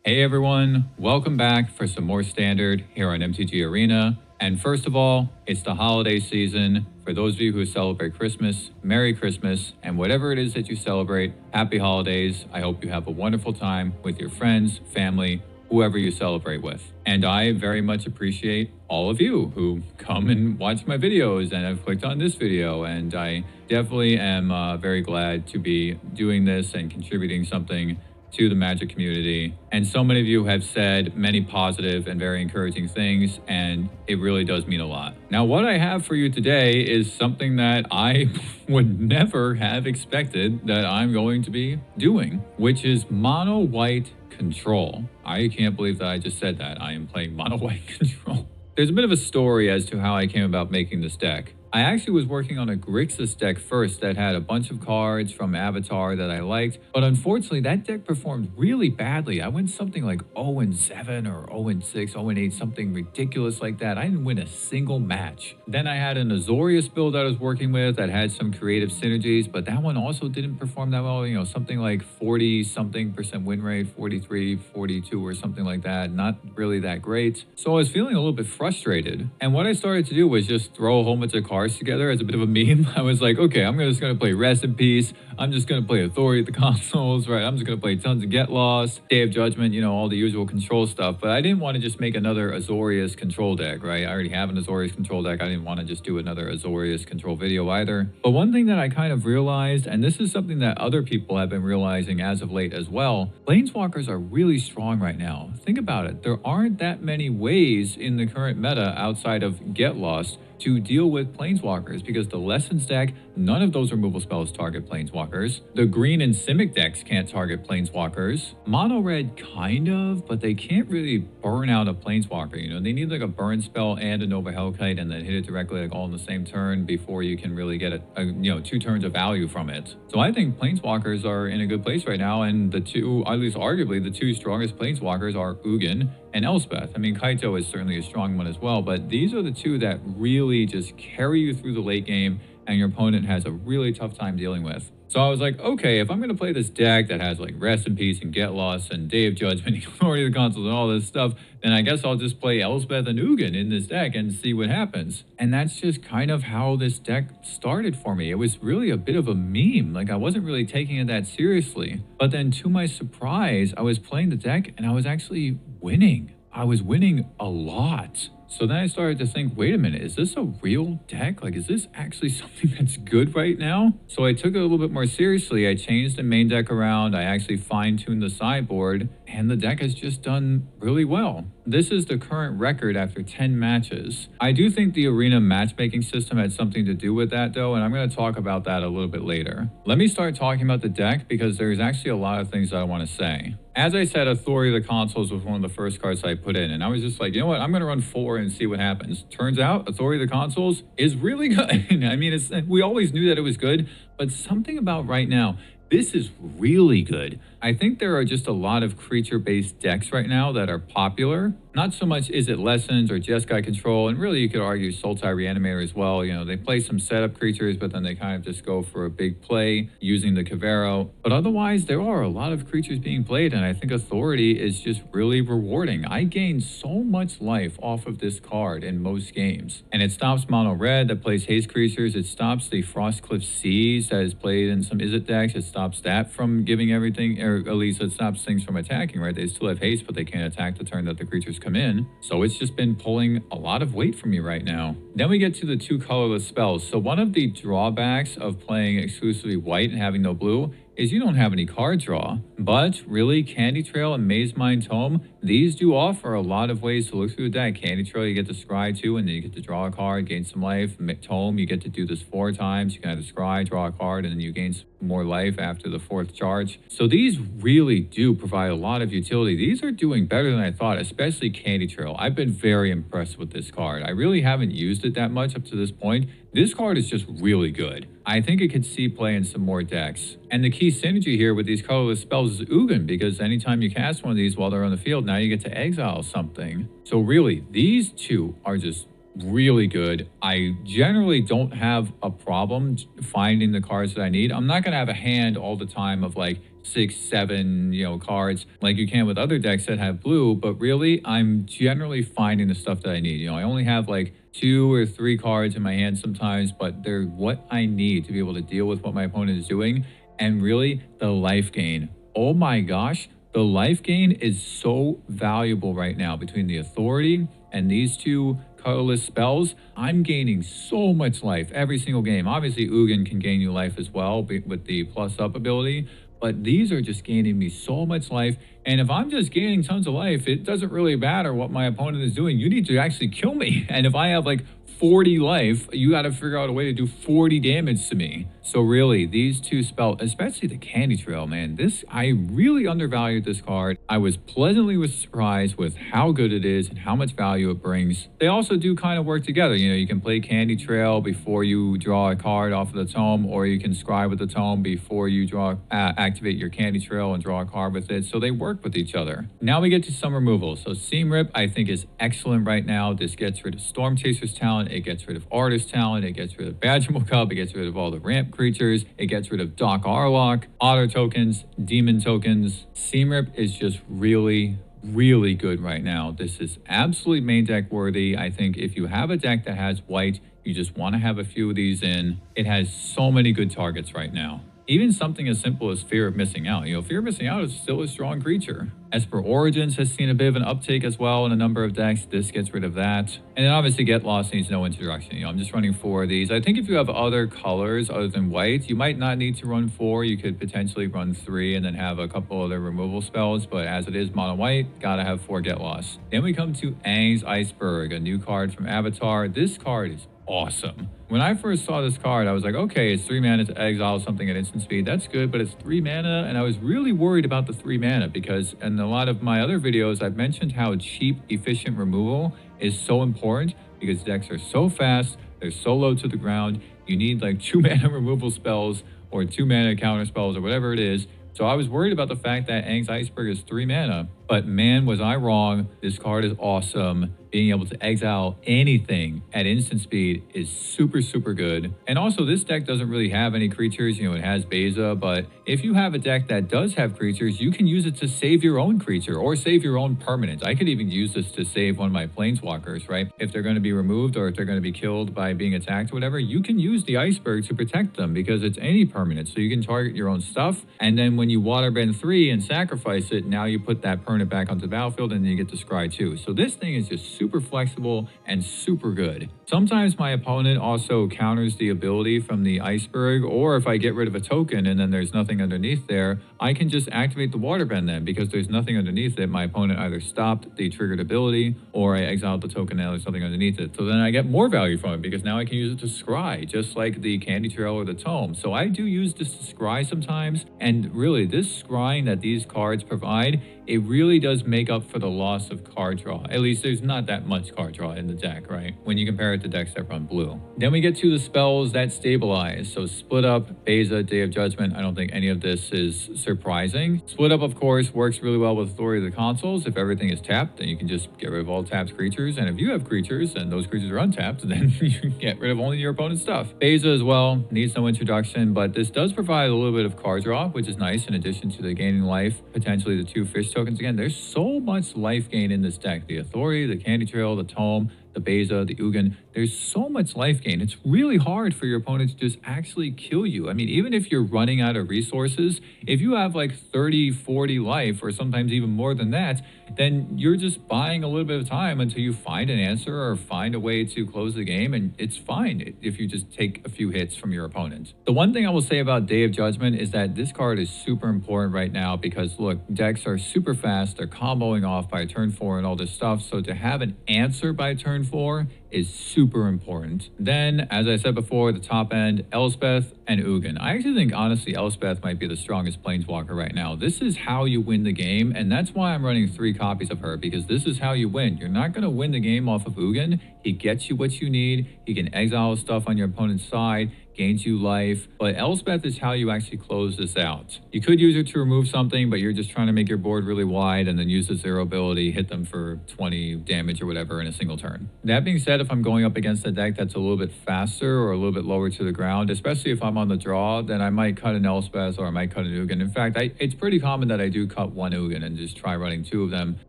Hey everyone, welcome back for some more Standard here on MTG Arena. And first of all, it's the holiday season. For those of you who celebrate Christmas, Merry Christmas, and whatever it is that you celebrate, Happy Holidays. I hope you have a wonderful time with your friends, family, whoever you celebrate with. And I very much appreciate all of you who come and watch my videos and have clicked on this video. And I definitely am very glad to be doing this and contributing something to the Magic community. And so many of you have said many positive and very encouraging things, and it really does mean a lot. Now, what I have for you today is something that I would never have expected that I'm going to be doing, which is mono white control. I can't believe that I just said that. I am playing mono white control. There's a bit of a story as to how I came about making this deck. I actually was working on a Grixis deck first that had a bunch of cards from Avatar that I liked, but unfortunately that deck performed really badly. I went something like 0-7 or 0-6, 0-8, something ridiculous like that. I didn't win a single match. Then I had an Azorius build that I was working with that had some creative synergies, but that one also didn't perform that well. You know, something like 40-something% win rate, 43, 42 or something like that. Not really that great. So I was feeling a little bit frustrated. And what I started to do was just throw a whole bunch of cards together as a bit of a meme. I was like, okay, I'm just going to play Rest in Peace. I'm just going to play Authority of the Consoles, right? I'm just going to play tons of Get Lost, Day of Judgment, you know, all the usual control stuff. But I didn't want to just make another Azorius control deck, right? I already have an Azorius control deck. I didn't want to just do another Azorius control video either. But one thing that I kind of realized, and this is something that other people have been realizing as of late as well, Planeswalkers are really strong right now. Think about it. There aren't that many ways in the current meta outside of Get Lost to deal with Planeswalkers, because the Lessons deck, none of those removal spells target Planeswalkers. The green and Simic decks can't target Planeswalkers. Mono red kind of, but they can't really burn out a Planeswalker. You know, they need like a burn spell and a Nova Hellkite and then hit it directly like all in the same turn before you can really get you know, 2 turns of value from it. So I think Planeswalkers are in a good place right now, and the two, at least arguably, the 2 strongest Planeswalkers are Ugin and Elspeth. I mean, Kaito is certainly a strong one as well, but these are the 2 that really just carry you through the late game and your opponent has a really tough time dealing with. So I was like, okay, if I'm going to play this deck that has like Rest in Peace and Get Lost and Day of Judgment, Authority of the Consoles and all this stuff, then I guess I'll just play Elspeth and Ugin in this deck and see what happens. And that's just kind of how this deck started for me. It was really a bit of a meme. Like, I wasn't really taking it that seriously. But then to my surprise, I was playing the deck and I was actually winning. I was winning a lot. So then I started to think, wait a minute, is this a real deck? Like, is this actually something that's good right now? So I took it a little bit more seriously. I changed the main deck around. I actually fine-tuned the sideboard, and the deck has just done really well. This is the current record after 10 matches. I do think the arena matchmaking system had something to do with that though, and I'm going to talk about that a little bit later. Let me start talking about the deck because there's actually a lot of things that I want to say. As I said, Authority of the Consoles was one of the first cards I put in, and I was just like, you know what, I'm going to run 4 and see what happens. Turns out, Authority of the Consoles is really good. I mean, we always knew that it was good, but something about right now, this is really good. I think there are just a lot of creature-based decks right now that are popular. Not so much Izzet Lessons or Jeskai Control, and really you could argue Sultai Reanimator as well. You know, they play some setup creatures, but then they kind of just go for a big play using the Cavero. But otherwise, there are a lot of creatures being played, and I think Authority is just really rewarding. I gain so much life off of this card in most games. And it stops Mono Red that plays haste creatures. It stops the Frostcliff Seas that is played in some Izzet decks. It stops that from giving everything, or at least it stops things from attacking, right? They still have haste, but they can't attack the turn that the creatures come in. So it's just been pulling a lot of weight from me right now. Then we get to the 2 colorless spells. So one of the drawbacks of playing exclusively white and having no blue is you don't have any card draw. But really, Candy Trail and Maze Mind Tome, these do offer a lot of ways to look through the deck. Candy Trail, you get to scry 2, and then you get to draw a card, gain some life. Tome, you get to do this 4 times. You can either scry, draw a card, and then you gain more life after the 4th charge. So these really do provide a lot of utility. These are doing better than I thought, especially Candy Trail. I've been very impressed with this card. I really haven't used it that much up to this point. This card is just really good. I think it could see play in some more decks. And the key synergy here with these colorless spells is Ugin, because anytime you cast one of these while they're on the field, now you get to exile something. So really, these 2 are just really good. I generally don't have a problem finding the cards that I need. I'm not going to have a hand all the time of like, 6, 7, cards like you can with other decks that have blue. But really, I'm generally finding the stuff that I need. I only have like 2 or 3 cards in my hand sometimes, but they're what I need to be able to deal with what my opponent is doing. And really, the life gain. Oh my gosh, the life gain is so valuable right now between the authority and these 2 colorless spells. I'm gaining so much life every single game. Obviously, Ugin can gain you life as well with the plus up ability, but these are just gaining me so much life. And if I'm just gaining tons of life, it doesn't really matter what my opponent is doing. You need to actually kill me. And if I have like 40 life, you got to figure out a way to do 40 damage to me. So really, these 2 spells, especially the Candy Trail, man, I really undervalued this card. I was pleasantly surprised with how good it is and how much value it brings. They also do kind of work together. You can play Candy Trail before you draw a card off of the tome, or you can scry with the tome before you activate your Candy Trail and draw a card with it. So they work with each other. Now we get to some removal. So Seam Rip, I think, is excellent right now. This gets rid of Storm Chaser's talent. It gets rid of Artist talent. It gets rid of Badgerable Cub. It gets rid of all the ramp creatures. It gets rid of Doc Arlock, Otter tokens, Demon tokens. Seam Rip is just really good right now. This is absolutely main deck worthy. I think if you have a deck that has white, you just want to have a few of these in. It has so many good targets right now. Even something as simple as Fear of Missing Out. Fear of Missing Out is still a strong creature. Esper Origins has seen a bit of an uptake as well in a number of decks. This gets rid of that. And then obviously Get Lost needs no introduction. I'm just running 4 of these. I think if you have other colors other than white, you might not need to run 4. You could potentially run 3 and then have a couple other removal spells. But as it is mono white, gotta have 4 Get Lost. Then we come to Aang's Iceberg, a new card from Avatar. This card is awesome. When I first saw this card, I was like, okay, it's 3 mana to exile something at instant speed. That's good, but it's 3 mana, and I was really worried about the 3 mana because in a lot of my other videos, I've mentioned how cheap, efficient removal is so important because decks are so fast, they're so low to the ground. You need like 2 mana removal spells or 2 mana counter spells or whatever it is. So I was worried about the fact that Aang's Iceberg is 3 mana, but man, was I wrong. This card is awesome. Being able to exile anything at instant speed is super good. And also, this deck doesn't really have any creatures. It has Beza, but if you have a deck that does have creatures, you can use it to save your own creature or save your own permanent. I could even use this to save one of my planeswalkers, right? If they're going to be removed or if they're going to be killed by being attacked or whatever, you can use the Iceberg to protect them because it's any permanent. So you can target your own stuff. And then when you waterbend 3 and sacrifice it, now you put that permanent back onto the battlefield and then you get to scry 2. So this thing is just super flexible and super good. Sometimes my opponent also counters the ability from the Iceberg, or if I get rid of a token and then there's nothing underneath there, I can just activate the waterbend then because there's nothing underneath it. My opponent either stopped the triggered ability or I exiled the token and there's something underneath it. So then I get more value from it because now I can use it to scry, just like the Candy Trail or the Tome. So I do use this to scry sometimes, and really this scrying that these cards provide, it really does make up for the loss of card draw. At least there's not that much card draw in the deck, right? When you compare it to decks that run blue. Then we get to the spells that stabilize. So Split Up, Beza, Day of Judgment. I don't think any of this is surprising. Split Up, of course, works really well with Authority of the Consoles. If everything is tapped, then you can just get rid of all tapped creatures. And if you have creatures and those creatures are untapped, then you can get rid of only your opponent's stuff. Beza as well, needs no introduction, but this does provide a little bit of card draw, which is nice in addition to the gaining life, potentially the 2 fish tokens. Again, there's so much life gain in this deck. The Authority, the Candy Trail, the Tome, the Beza, the Ugin. There's so much life gain. It's really hard for your opponent to just actually kill you. I mean, even if you're running out of resources, if you have like 30, 40 life, or sometimes even more than that, then you're just buying a little bit of time until you find an answer or find a way to close the game, and it's fine if you just take a few hits from your opponent. The one thing I will say about Day of Judgment is that this card is super important right now because, look, decks are super fast. They're comboing off by turn 4 and all this stuff, so to have an answer by turn 4 is super important. Then, as I said before, the top end, Elspeth and Ugin. I actually think, honestly, Elspeth might be the strongest planeswalker right now. This is how you win the game, and that's why I'm running 3 copies of her, because this is how you win. You're not going to win the game off of Ugin. He gets you what you need. He can exile stuff on your opponent's side, gains you life, but Elspeth is how you actually close this out. You could use her to remove something, but you're just trying to make your board really wide and then use the 0 ability, hit them for 20 damage or whatever in a single turn. That being said, bad if I'm going up against a deck that's a little bit faster or a little bit lower to the ground, especially if I'm on the draw. Then I might cut an Elspeth or I might cut an Ugin. In fact, it's pretty common that I do cut one Ugin and just try running 2 of them,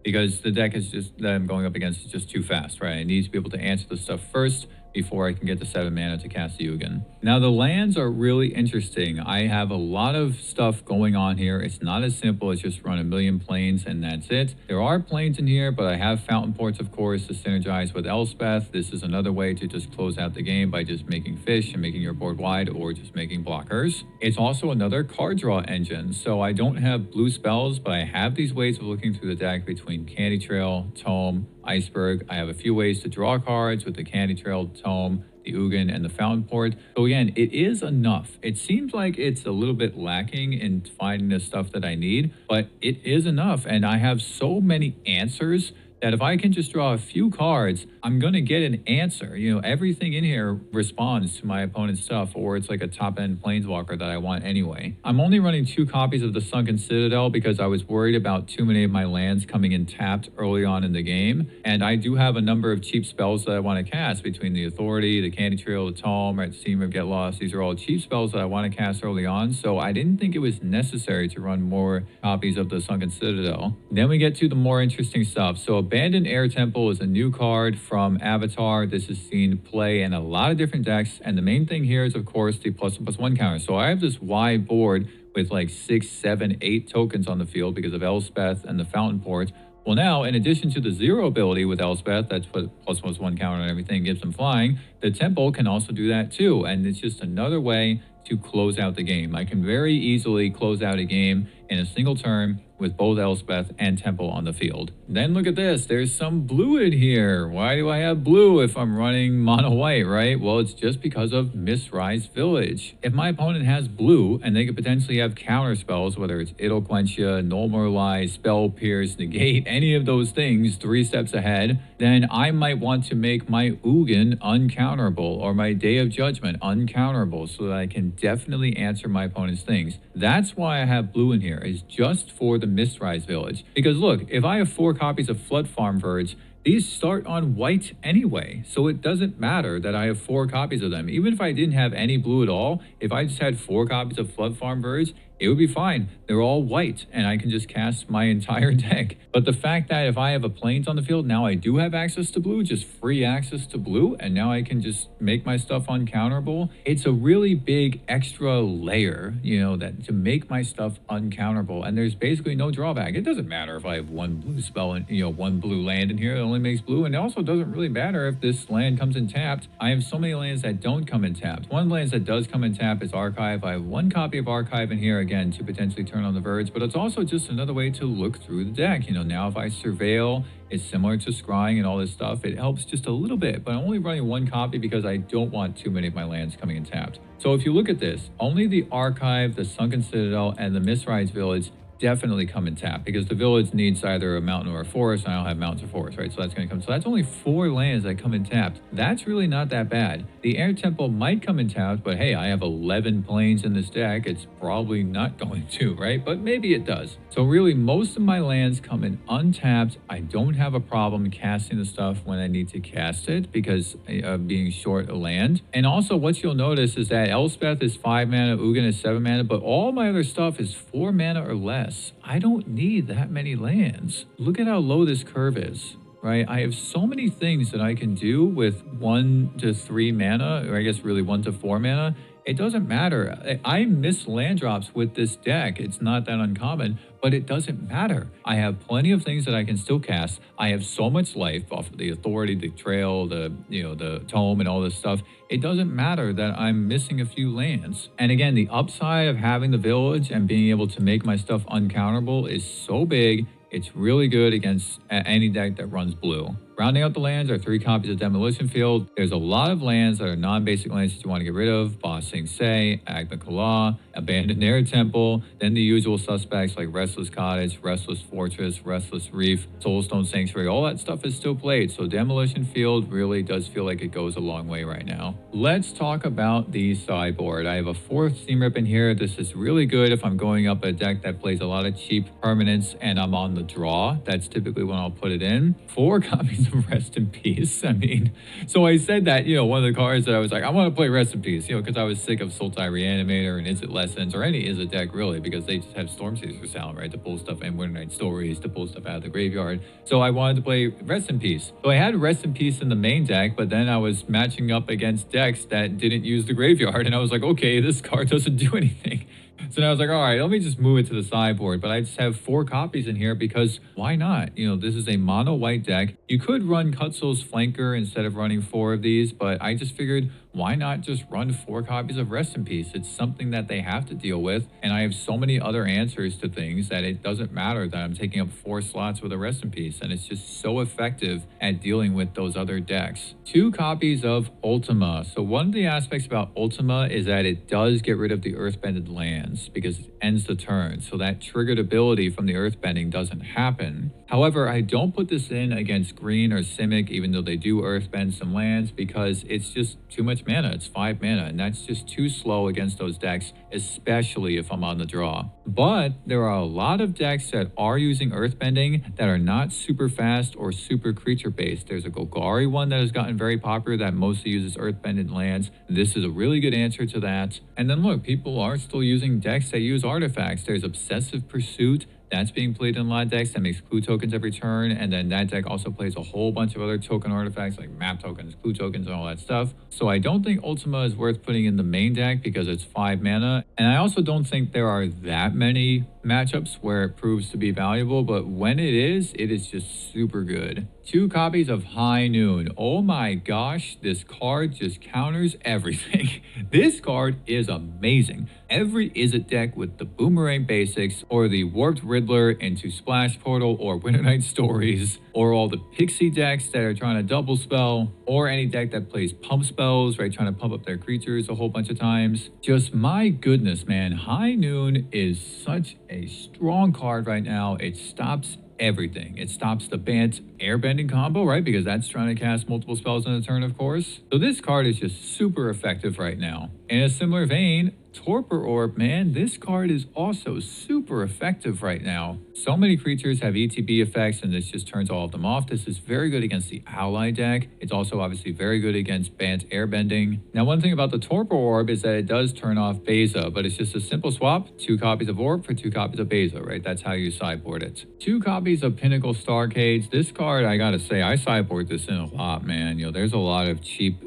because the deck is just that I'm going up against is just too fast, right? I need to be able to answer the stuff first before I can get the 7 mana to cast the Ugin. Now the lands are really interesting. I have a lot of stuff going on here. It's not as simple as just run a million planes and that's it. There are planes in here, but I have Fountain Ports, of course, to synergize with Elspeth. This is another way to just close out the game by just making fish and making your board wide, or just making blockers. It's also another card draw engine. So I don't have blue spells, but I have these ways of looking through the deck between Candy Trail, Tome, Iceberg. I have a few ways to draw cards with the Candy Trail, Tome, the Ugin, and the Fountain Port. So again, it is enough. It seems like it's a little bit lacking in finding the stuff that I need, but it is enough. And I have so many answers that if I can just draw a few cards, I'm going to get an answer. You know, everything in here responds to my opponent's stuff, or it's like a top-end planeswalker that I want anyway. I'm only running 2 copies of the Sunken Citadel because I was worried about too many of my lands coming in tapped early on in the game. And I do have a number of cheap spells that I want to cast between the Authority, the Candy Trail, the Tome, right, Steam of Get Lost. These are all cheap spells that I want to cast early on, so I didn't think it was necessary to run more copies of the Sunken Citadel. Then we get to the more interesting stuff. So Abandoned Air Temple is a new card from Avatar. This is seen play in a lot of different decks, and the main thing here is, of course, the +1/+1 counter. So I have this wide board with like 6, 7, 8 tokens on the field because of Elspeth and the Fountain Port. Well, now, in addition to the 0 ability with Elspeth, that's what +1/+1 counter and everything gives them flying, the Temple can also do that too, and it's just another way to close out the game. I can very easily close out a game in a single turn with both Elspeth and Temple on the field. Then look at this, there's some blue in here. Why do I have blue if I'm running mono white, right? Well, it's just because of Mistrise Village. If my opponent has blue and they could potentially have counter spells, whether it's Idle Quench Ya, Null Moralize, Spell Pierce, Negate, any of those things 3 steps ahead, then I might want to make my Ugin uncounterable or my Day of Judgment uncounterable so that I can definitely answer my opponent's things. That's why I have blue in here, is just for the Mistrise Village. Because look, if I have 4 copies of Flood Farm Verge, these start on white anyway, so it doesn't matter that I have 4 copies of them. Even if I didn't have any blue at all, if I just had 4 copies of Flood Farm Verge, it would be fine. They're all white, and I can just cast my entire deck. But the fact that if I have a plains on the field, now I do have access to blue, just free access to blue, and now I can just make my stuff uncounterable. It's a really big extra layer, you know, that to make my stuff uncounterable, and there's basically no drawback. It doesn't matter if I have 1 blue spell and, you know, 1 blue land in here. It only makes blue, and it also doesn't really matter if this land comes in tapped. I have so many lands that don't come in tapped. One of the lands that does come in tapped is Archive. I have 1 copy of Archive in here, again, to potentially turn on the Verge, but it's also just another way to look through the deck. You know, now if I Surveil, it's similar to Scrying and all this stuff. It helps just a little bit, but I'm only running 1 copy because I don't want too many of my lands coming in tapped. So if you look at this, only the Archive, the Sunken Citadel, and the Mistrise Village definitely come in tap, because the village needs either a mountain or a forest, and I don't have mountains or forests, right? So that's going to come. So that's only 4 lands that come in tapped. That's really not that bad. The Air Temple might come in tapped, but hey, I have 11 planes in this deck. It's probably not going to, right? But maybe it does. So really, most of my lands come in untapped. I don't have a problem casting the stuff when I need to cast it because of being short a land. And also what you'll notice is that Elspeth is 5 mana, Ugin is 7 mana, but all my other stuff is 4 mana or less. I don't need that many lands. Look at how low this curve is, right? I have so many things that I can do with 1 to 3 mana, or I guess really 1 to 4 mana. It doesn't matter. I miss land drops with this deck. It's not that uncommon, but it doesn't matter. I have plenty of things that I can still cast. I have so much life off of the Authority, the Trail, the Tome, and all this stuff. It doesn't matter that I'm missing a few lands. And again, the upside of having the village and being able to make my stuff uncounterable is so big. It's really good against any deck that runs blue. Rounding out the lands are 3 copies of Demolition Field. There's a lot of lands that are non-basic lands that you want to get rid of. Ba Sing Se, Agna Kala, Abandoned Air Temple, then the usual suspects like Restless Cottage, Restless Fortress, Restless Reef, Soulstone Sanctuary. All that stuff is still played, so Demolition Field really does feel like it goes a long way right now. Let's talk about the sideboard. I have a 4th Steam Rip in here. This is really good if I'm going up a deck that plays a lot of cheap permanents and I'm on the draw. That's typically when I'll put it in. 4 copies of Rest in Peace. I mean, so I said that, one of the cards that I was like, I want to play Rest in Peace, because I was sick of Sultai Reanimator and Izzet Lessons or any Izzet deck really, because they just have Stormchaser Sound, right, to pull stuff and Winter Night Stories to pull stuff out of the graveyard. So I wanted to play Rest in Peace. So I had Rest in Peace in the main deck, but then I was matching up against decks that didn't use the graveyard, and I was like, okay, this card doesn't do anything. So now I was like, all right, let me just move it to the sideboard. But I just have 4 copies in here because why not? This is a mono white deck. You could run Kutzel's Flanker instead of running 4 of these, but I just figured why not just run 4 copies of Rest in Peace? It's something that they have to deal with. And I have so many other answers to things that it doesn't matter that I'm taking up 4 slots with a Rest in Peace. And it's just so effective at dealing with those other decks. 2 copies of Ultima. So one of the aspects about Ultima is that it does get rid of the Earthbended lands because it ends the turn. So that triggered ability from the Earthbending doesn't happen. However, I don't put this in against Green or Simic, even though they do Earthbend some lands, because it's just too much mana. It's 5 mana, and that's just too slow against those decks, especially if I'm on the draw. But there are a lot of decks that are using Earthbending that are not super fast or super creature-based. There's a Golgari one that has gotten very popular that mostly uses Earthbended lands. This is a really good answer to that. And then look, people are still using decks that use artifacts. There's Obsessive Pursuit. That's being played in a lot of decks that makes clue tokens every turn, and then that deck also plays a whole bunch of other token artifacts like map tokens, clue tokens, and all that stuff. So I don't think Ultima is worth putting in the main deck because it's 5 mana, and I also don't think there are that many matchups where it proves to be valuable, but when it is just super good. 2 copies of High Noon. Oh my gosh, this card just counters everything. This card is amazing. Every Izzet deck with the Boomerang Basics or the Warped Riddler into Splash Portal or Winter Night Stories, or all the Pixie decks that are trying to double spell, or any deck that plays pump spells, right, trying to pump up their creatures a whole bunch of times. Just my goodness, man. High Noon is such a strong card right now. It stops everything. It stops the Bant airbending combo, right? Because that's trying to cast multiple spells in a turn, of course. So this card is just super effective right now. In a similar vein, Torpor Orb, man, this card is also super effective right now. So many creatures have ETB effects, and this just turns all of them off. This is very good against the ally deck. It's also obviously very good against Bant airbending. Now, one thing about the Torpor Orb is that it does turn off Beza, but it's just a simple swap. 2 copies of Orb for 2 copies of Beza, right? That's how you sideboard it. 2 copies of Pinnacle Starcades. This card, I gotta say, I sideboard this in a lot, man. There's a lot of cheap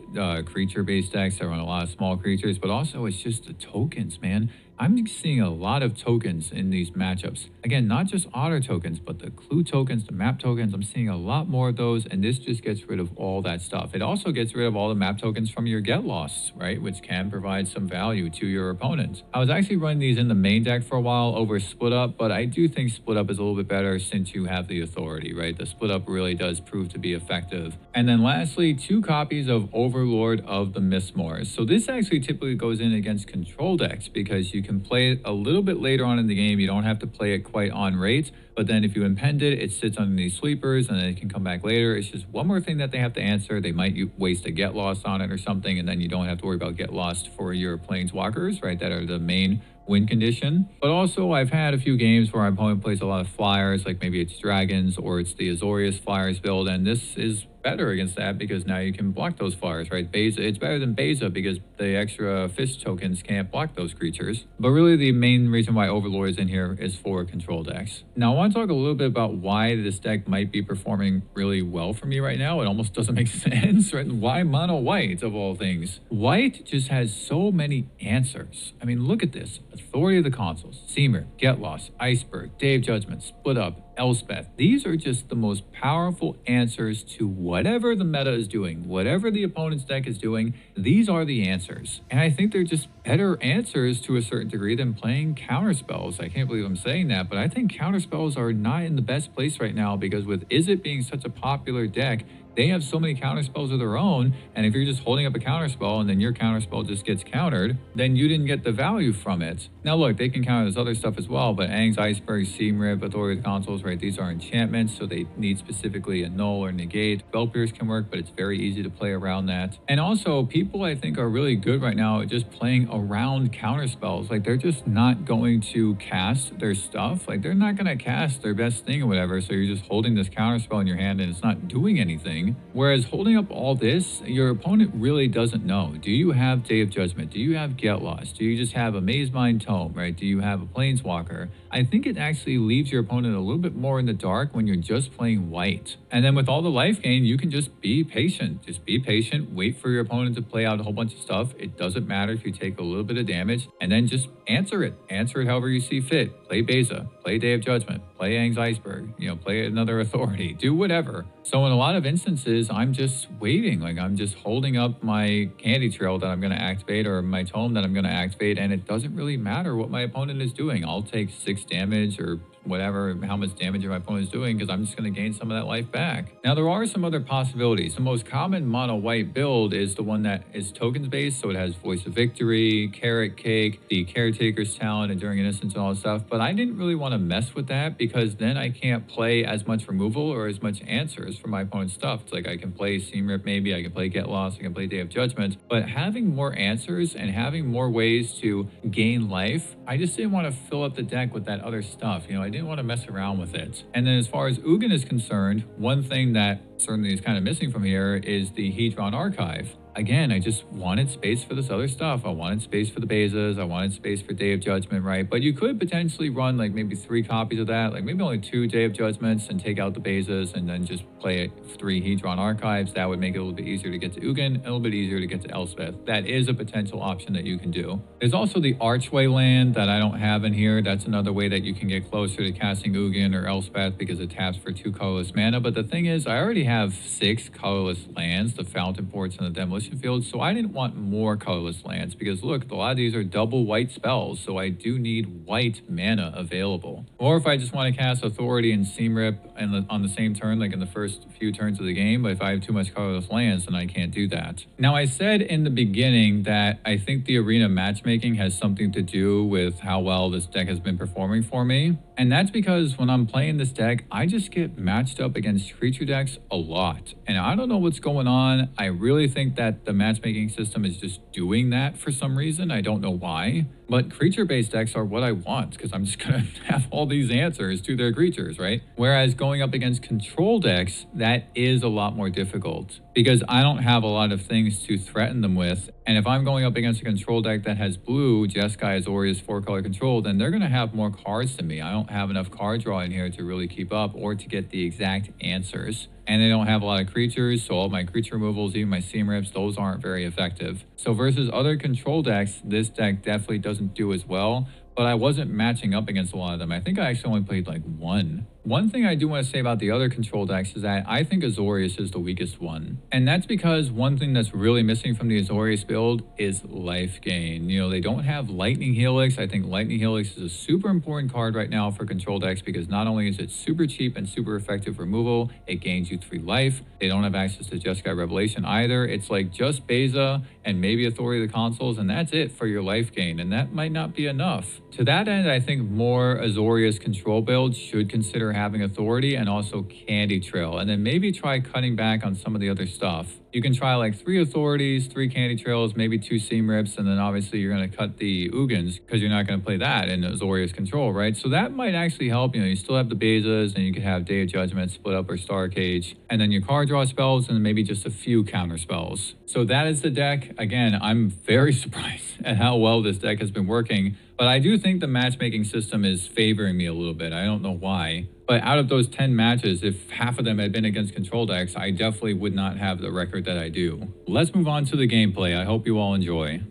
creature-based decks that run a lot of small creatures, but also it's just the tokens, man. I'm seeing a lot of tokens in these matchups. Again, not just otter tokens, but the clue tokens, the map tokens. I'm seeing a lot more of those, and this just gets rid of all that stuff. It also gets rid of all the map tokens from your Get Lost, right, which can provide some value to your opponent. I was actually running these in the main deck for a while over Split Up, but I do think Split Up is a little bit better since you have the authority, right? The Split Up really does prove to be effective. And then lastly, 2 copies of Overlord of the Mistmoors. So this actually typically goes in against control decks because you can play it a little bit later on in the game. You don't have to play it quite on rate, but then if you impend it, it sits underneath sleepers and then it can come back later. It's just one more thing that they have to answer. They might waste a Get Lost on it or something, and then you don't have to worry about Get Lost for your Planeswalkers, right, that are the main win condition. But also I've had a few games where my opponent plays a lot of flyers, like maybe it's dragons or it's the Azorius flyers build, and this is better against that because now you can block those flyers, right? Beza, it's better than Beza because the extra fish tokens can't block those creatures. But really the main reason why Overlord is in here is for control decks. Now I want to talk a little bit about why this deck might be performing really well for me right now. It almost doesn't make sense, right? Why mono white of all things? White just has so many answers. I mean, look at this. Authority of the Consuls, Seamer, Get Lost, Iceberg, Day of Judgment, Split Up, Elspeth. These are just the most powerful answers to whatever the meta is doing, whatever the opponent's deck is doing. These are the answers. And I think they're just better answers to a certain degree than playing counterspells. I can't believe I'm saying that, but I think counterspells are not in the best place right now because with Izzet being such a popular deck, they have so many counterspells of their own, and if you're just holding up a counterspell and then your counterspell just gets countered, then you didn't get the value from it. Now look, they can counter this other stuff as well, but Aang's Iceberg, Seamrip, Authority of the Consuls, right, these are enchantments, so they need specifically a null or negate. Spell Pierce can work, but it's very easy to play around that. And also, people I think are really good right now at just playing around counterspells. Like, they're just not going to cast their stuff. Like, they're not going to cast their best thing or whatever, so you're just holding this counterspell in your hand and it's not doing anything. everything. Whereas holding up all this, your opponent really doesn't know. Do you have Day of Judgment? Do you have Get Lost? Do you just have a Maze Mind Tome, right? Do you have a Planeswalker? I think it actually leaves your opponent a little bit more in the dark when you're just playing white. And then with all the life gain, you can just be patient. Just be patient, wait for your opponent to play out a whole bunch of stuff. It doesn't matter if you take a little bit of damage, and then just answer it. Answer it however you see fit. Play Beza, play Day of Judgment, play Aang's Iceberg, play another authority, do whatever. So in a lot of instances, I'm just waiting. Like, I'm just holding up my Candy Trail that I'm going to activate, or my Tome that I'm going to activate, and it doesn't really matter what my opponent is doing. I'll take 6 damage or whatever, how much damage my opponent is doing, because I'm just going to gain some of that life back. Now, there are some other possibilities. The most common mono white build is the one that is tokens based, so it has Voice of Victory, Carrot Cake, the Caretaker's Talent, Enduring Innocence, and all that stuff. But I didn't really want to mess with that, because then I can't play as much removal or as much answers for my opponent's stuff. It's like I can play Seam Rip, maybe I can play Get Lost, I can play Day of Judgment, but having more answers and having more ways to gain life, I just didn't want to fill up the deck with that other stuff. I didn't want to mess around with it. And then as far as Ugin is concerned, one thing that certainly is kind of missing from here is the Hedron Archive. Again, I just wanted space for this other stuff. I wanted space for the Bezas. I wanted space for Day of Judgment, right? But you could potentially run like maybe 3 copies of that, like maybe only 2 Day of Judgments, and take out the Bezas and then just play 3 Hedron Archives. That would make it a little bit easier to get to Ugin, a little bit easier to get to Elspeth. That is a potential option that you can do. There's also the Archway land that I don't have in here. That's another way that you can get closer to casting Ugin or Elspeth, because it taps for 2 colorless mana. But the thing is, I already have 6 colorless lands, the Fountain Ports and the Demolition Field, so I didn't want more colorless lands, because look, a lot of these are double white spells, so I do need white mana available. Or if I just want to cast Authority and Seam Rip on the same turn, like in the first few turns of the game, but if I have too much colorless lands, then I can't do that. Now, I said in the beginning that I think the arena matchmaking has something to do with how well this deck has been performing for me. And that's because when I'm playing this deck, I just get matched up against creature decks a lot. And I don't know what's going on. I really think that the matchmaking system is just doing that for some reason. I don't know why. But creature-based decks are what I want, because I'm just going to have all these answers to their creatures, right? Whereas going up against control decks, that is a lot more difficult, because I don't have a lot of things to threaten them with. And if I'm going up against a control deck that has blue, Jeskai, Azorius, 4-color control, then they're going to have more cards than me. I don't have enough card draw in here to really keep up or to get the exact answers. And they don't have a lot of creatures, so all my creature removals, even my Seam Rips, those aren't very effective. So versus other control decks, this deck definitely doesn't do as well, but I wasn't matching up against a lot of them. I think I actually only played like 1. One thing I do want to say about the other control decks is that I think Azorius is the weakest one. And that's because one thing that's really missing from the Azorius build is life gain. They don't have Lightning Helix. I think Lightning Helix is a super important card right now for control decks, because not only is it super cheap and super effective removal, it gains you 3 life. They don't have access to Jeskai Revelation either. It's like just Beza and maybe Authority of the Consuls, and that's it for your life gain. And that might not be enough. To that end, I think more Azorius control builds should consider having Authority and also Candy Trail, and then maybe try cutting back on some of the other stuff. You can try like 3 Authorities, 3 Candy Trails, maybe 2 Seam Rips, and then obviously you're going to cut the Ugins, because you're not going to play that in Azorius control, right? So that might actually help. You still have the Bezas, and you could have Day of Judgment, Split Up, or Star Cage, and then your card draw spells, and maybe just a few counter spells. So that is the deck. Again, I'm very surprised at how well this deck has been working, but I do think the matchmaking system is favoring me a little bit. I don't know why. But out of those 10 matches, if half of them had been against control decks, I definitely would not have the record that I do. Let's move on to the gameplay. I hope you all enjoy.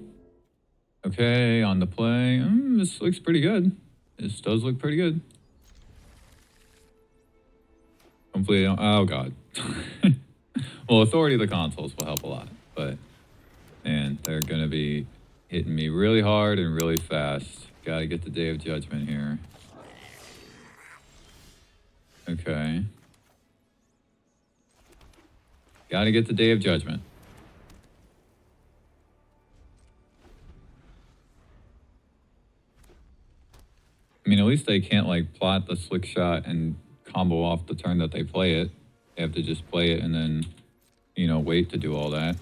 Okay, on the play. This looks pretty good. This does look pretty good. Hopefully, oh god. Well, Authority of the Consuls will help a lot, but man, they're gonna be hitting me really hard and really fast. Gotta get the Day of Judgment here. Okay. Gotta get the Day of Judgment. I mean, at least they can't like plot the slick shot and combo off the turn that they play it. They have to just play it and then, wait to do all that.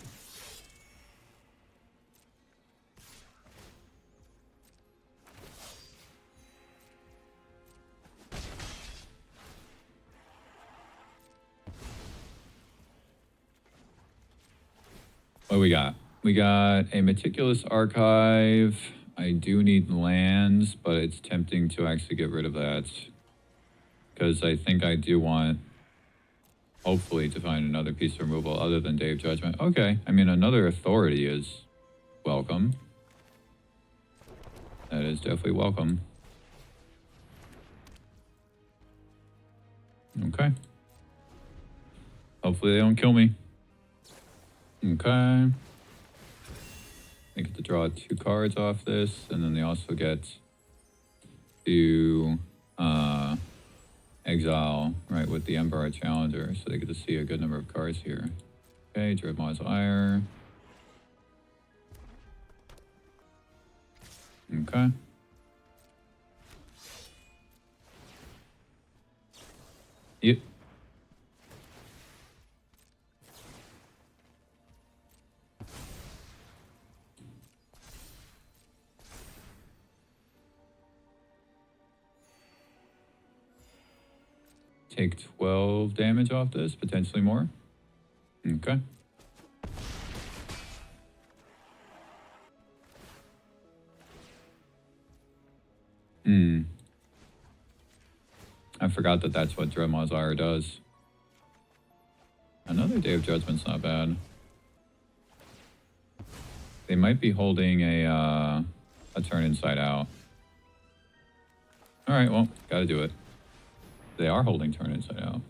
What do we got? We got a Meticulous Archive. I do need lands, but it's tempting to actually get rid of that. Because I think I do want, hopefully, to find another piece of removal other than Day of Judgment. Okay, I mean, another Authority is welcome. That is definitely welcome. Okay. Hopefully they don't kill me. Okay. They get to draw 2 cards off this, and then they also get to exile, right, with the Emperor Challenger, so they get to see a good number of cards here. Okay, Dreadmaw's Ire. Okay. Yep. Take 12 damage off this, potentially more. Okay. I forgot that that's what Dreadmaw's Ire does. Another Day of Judgment's not bad. They might be holding a turn inside out. All right, well, gotta do it. They are holding turn inside out.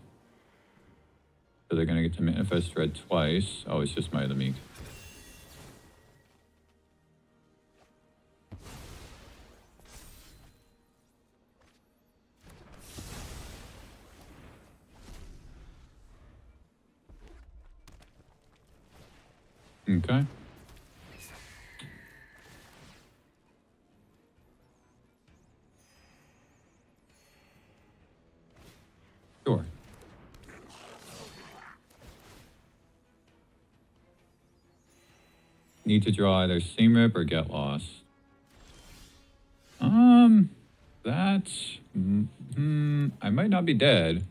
So they're gonna get to Manifest Dread twice. Oh, it's just Might of the Meek. Okay. Sure. Need to draw either Seam Rip or Get Lost. That's... I might not be dead.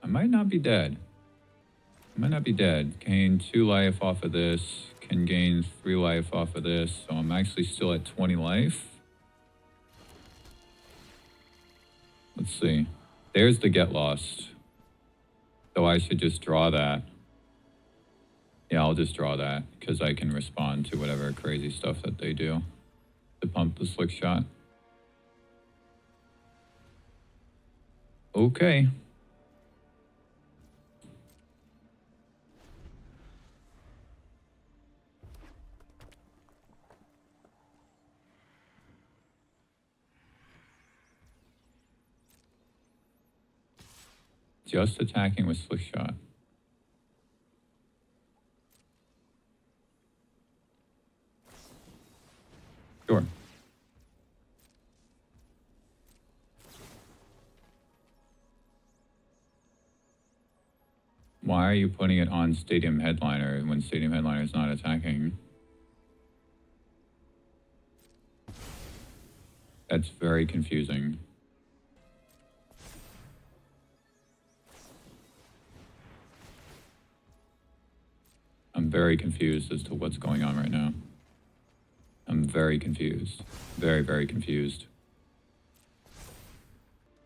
I might not be dead. I might not be dead. Gain 2 life off of this. Can gain 3 life off of this. So I'm actually still at 20 life. Let's see. There's the Get Lost. So I should just draw that. Yeah, I'll just draw that because I can respond to whatever crazy stuff that they do to pump the Slick Shot. Okay. Just attacking with Slick Shot. Sure. Why are you putting it on Stadium Headliner when Stadium Headliner is not attacking? That's very confusing. I'm very confused as to what's going on right now. I'm very confused. Very, very confused.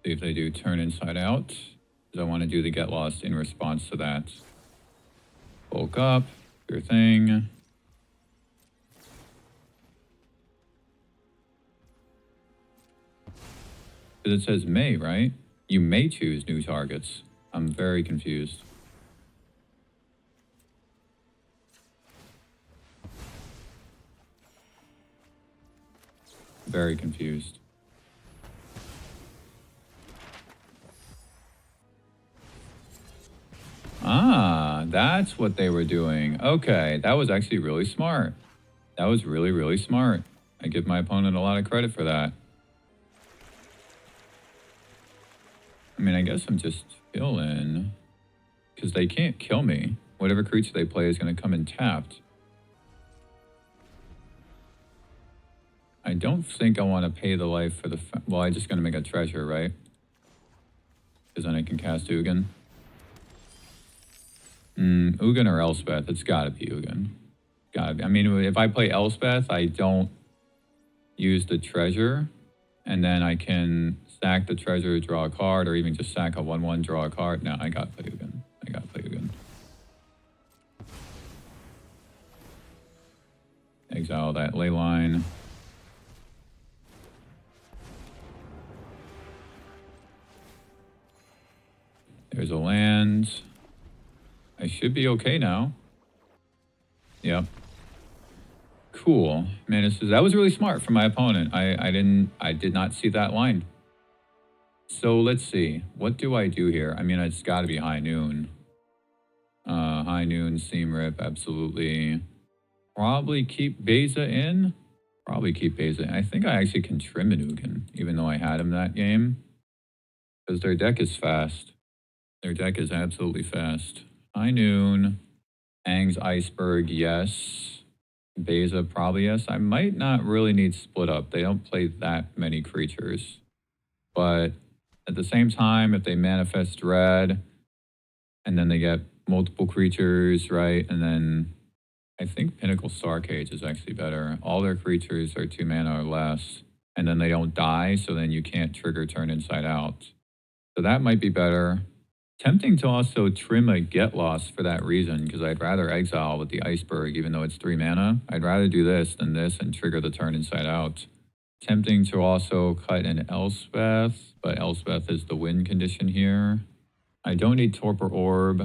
See if they do turn inside out. Because I want to do the Get Lost in response to that. Bulk up, your thing. Because it says may, right? You may choose new targets. I'm very confused. Very confused. Ah, that's what they were doing. Okay, that was actually really smart. That was really, really smart. I give my opponent a lot of credit for that. I mean, I guess I'm just chilling. Because they can't kill me. Whatever creature they play is going to come in tapped. I don't think I want to pay the life for the... Well, I'm just going to make a treasure, right? Because then I can cast Ugin. Ugin or Elspeth? It's gotta be Ugin. Gotta be. I mean, if I play Elspeth, I don't use the treasure, and then I can sack the treasure, draw a card, or even just sack a 1/1, draw a card. No, I gotta play Ugin. I gotta play Ugin. Exile that ley line. There's a land. I should be okay now. Yep. Cool. Man, that was really smart from my opponent. I did not see that line. So let's see. What do I do here? I mean, it's got to be High Noon. High Noon, Seam Rip, absolutely. Probably keep Beza in. Probably keep Beza in. I think I actually can trim an Ugin, even though I had him that game. Because their deck is fast. Their deck is absolutely fast. High Noon. Ang's Iceberg, yes. Beza, probably yes. I might not really need Split Up. They don't play that many creatures. But at the same time, if they manifest Dread, and then they get multiple creatures, right? And then I think Pinnacle Starcage is actually better. All their creatures are 2 mana or less, and then they don't die, so then you can't trigger Turn Inside Out. So that might be better. Tempting to also trim a Get Lost for that reason, because I'd rather exile with the Iceberg, even though it's 3 mana. I'd rather do this than this and trigger the Turn Inside Out. Tempting to also cut an Elspeth, but Elspeth is the win condition here. I don't need Torpor Orb.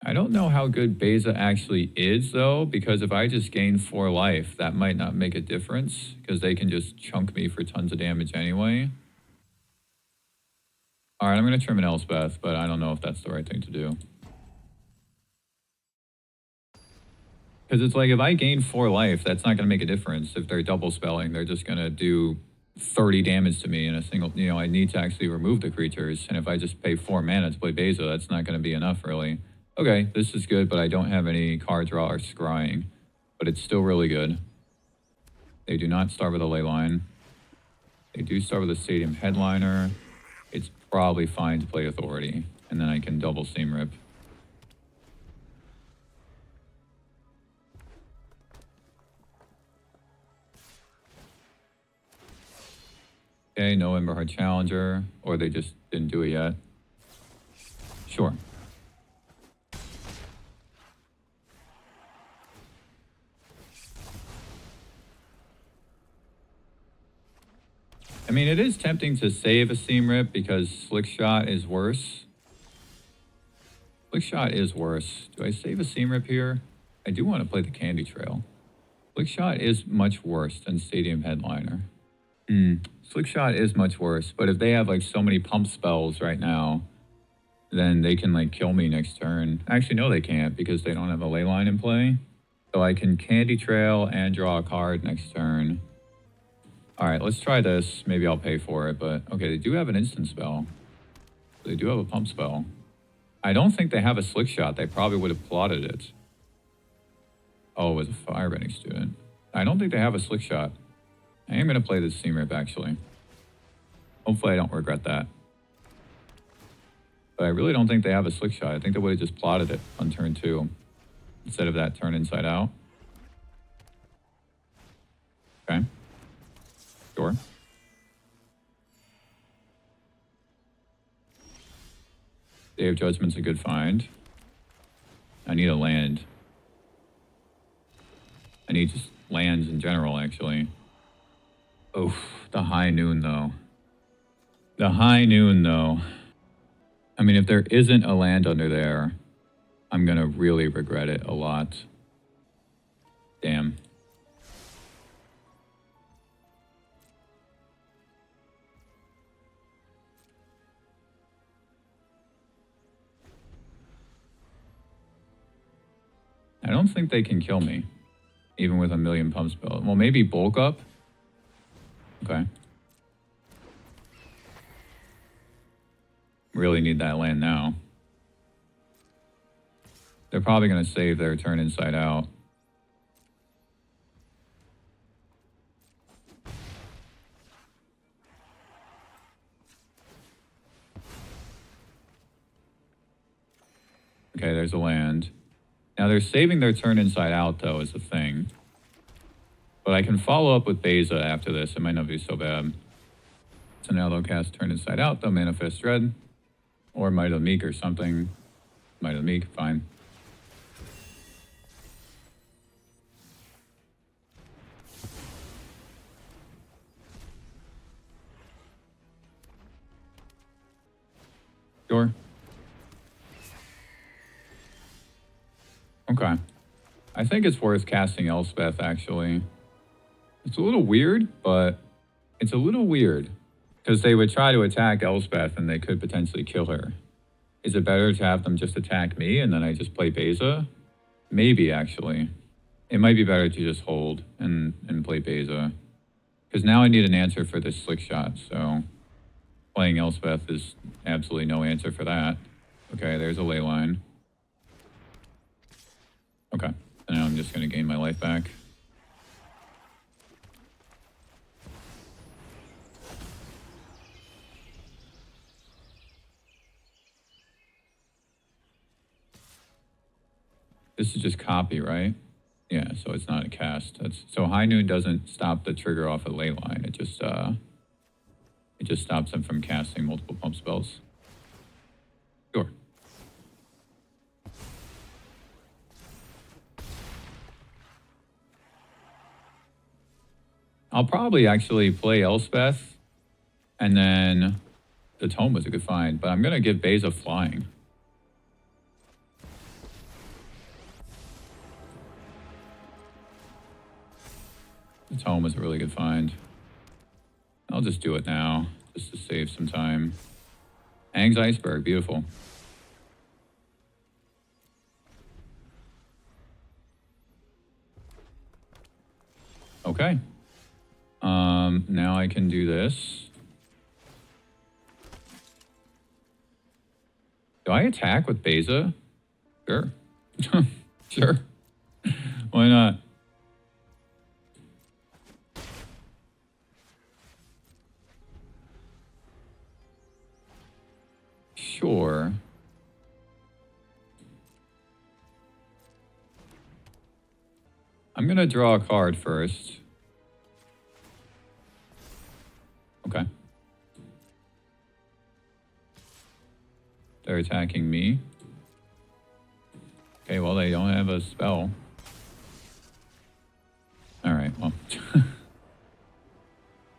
I don't know how good Beza actually is, though, because if I just gain 4 life, that might not make a difference, because they can just chunk me for tons of damage anyway. All right, I'm going to trim an Elspeth, but I don't know if that's the right thing to do. Because it's like, if I gain 4 life, that's not going to make a difference. If they're double spelling, they're just going to do 30 damage to me in a single, you know, I need to actually remove the creatures. And if I just pay 4 mana to play Beza, that's not going to be enough, really. Okay, this is good, but I don't have any card draw or scrying. But it's still really good. They do not start with a ley line. They do start with a Stadium Headliner. It's probably fine to play Authority. And then I can double Seam Rip. Okay, no Emberheart Challenger, or they just didn't do it yet. Sure. I mean, it is tempting to save a Seam Rip because Slick Shot is worse. Slick Shot is worse. Do I save a Seam Rip here? I do want to play the Candy Trail. Slick Shot is much worse than Stadium Headliner. Slick Shot is much worse, but if they have like so many pump spells right now, then they can like kill me next turn. Actually, no, they can't because they don't have a ley line in play. So I can Candy Trail and draw a card next turn. All right, let's try this. Maybe I'll pay for it, but okay, they do have an instant spell. They do have a pump spell. I don't think they have a Slick Shot. They probably would have plotted it. Oh, it was a Firebending Student. I don't think they have a Slick Shot. I am going to play this Seam Rip, actually. Hopefully I don't regret that. But I really don't think they have a Slick Shot. I think they would have just plotted it on turn 2 instead of that Turn Inside Out. Okay. Sure. Day of Judgment's a good find. I need a land. I need just lands in general, actually. Oh, the High Noon, though. The High Noon, though. I mean, if there isn't a land under there, I'm going to really regret it a lot. Damn. I don't think they can kill me, even with a million pump spells. Well, maybe bulk up. Okay. Really need that land now. They're probably going to save their Turn Inside Out. Okay, there's a land. Now they're saving their turn inside out, though, is the thing. But I can follow up with Beza after this. It might not be so bad. So now they'll cast turn inside out. They'll manifest Dread. Or Might of the Meek or something. Might of the Meek, fine. Sure. Okay. I think it's worth casting Elspeth, actually. It's a little weird, but it's a little weird. Because they would try to attack Elspeth and they could potentially kill her. Is it better to have them just attack me and then I just play Beza? Maybe, actually. It might be better to just hold and play Beza. Because now I need an answer for this slick shot, so playing Elspeth is absolutely no answer for that. Okay, there's a ley line. Okay, and now I'm just going to gain my life back. This is just copy, right? Yeah, so it's not a cast. So High Noon doesn't stop the trigger off a ley line. It just stops them from casting multiple pump spells. Sure. I'll probably actually play Elspeth, and then the Tome was a good find, but I'm going to give Beza flying. The Tome was a really good find. I'll just do it now, just to save some time. Aang's Iceberg, beautiful. Okay. Now I can do this. Do I attack with Beza? Sure. Sure. Why not? Sure. I'm going to draw a card first. Okay. They're attacking me. Okay, well, they don't have a spell. All right, well.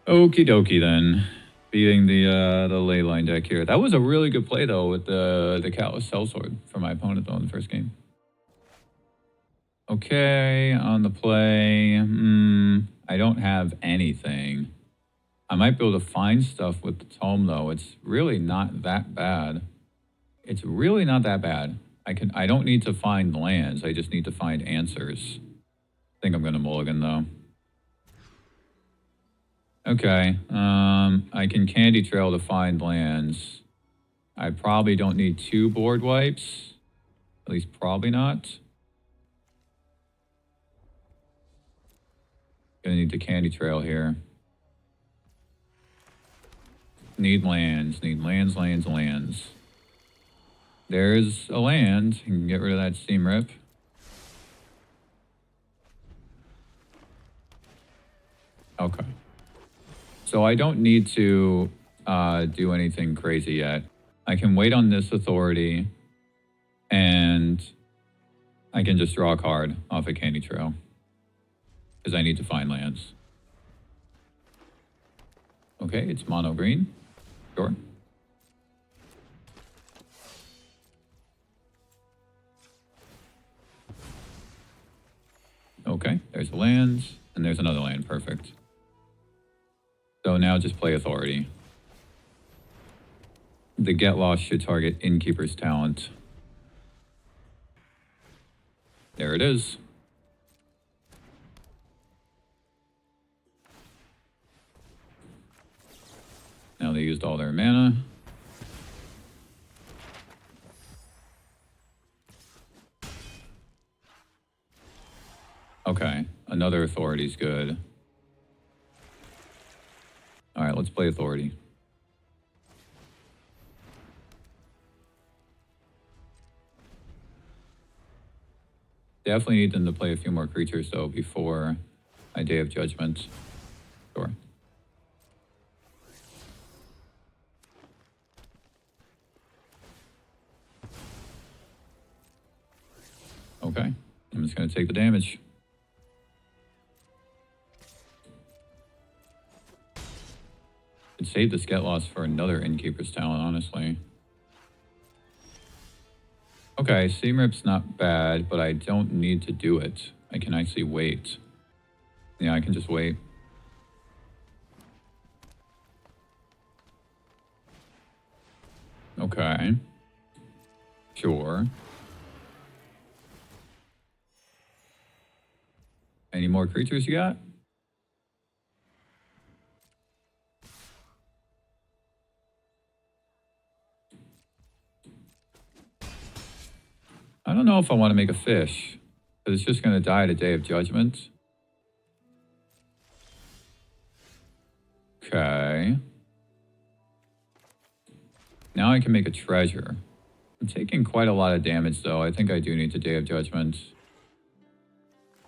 Okie dokie then. Beating the ley line deck here. That was a really good play, though, with the Callous Sellsword for my opponent, though, in the first game. Okay, on the play. I don't have anything. I might be able to find stuff with the Tome, though. It's really not that bad. It's really not that bad. I don't need to find lands. I just need to find answers. I think I'm going to mulligan, though. Okay. I can Candy Trail to find lands. I probably don't need 2 board wipes. At least probably not. Gonna need to Candy Trail here. Need lands. Need lands, lands, lands. There's a land. You can get rid of that Steam Rip. Okay. So I don't need to do anything crazy yet. I can wait on this Authority, and I can just draw a card off a Candy Trail, because I need to find lands. Okay, it's mono green. Sure. Okay, there's a land, and there's another land. Perfect. So now just play Authority. The Get Lost should target Innkeeper's Talent. There it is. Now they used all their mana. Okay, another Authority's good. All right, let's play Authority. Definitely need them to play a few more creatures, though, before my Day of Judgment. Sure. Okay. I'm just going to take the damage. Could save this Get Lost for another Innkeeper's Talent, honestly. Okay, Seam Rip's not bad, but I don't need to do it. I can actually wait. Yeah, I can just wait. Okay. Sure. Any more creatures you got? I don't know if I want to make a fish, because it's just going to die at a Day of Judgment. Okay. Now I can make a treasure. I'm taking quite a lot of damage, though. I think I do need the Day of Judgment.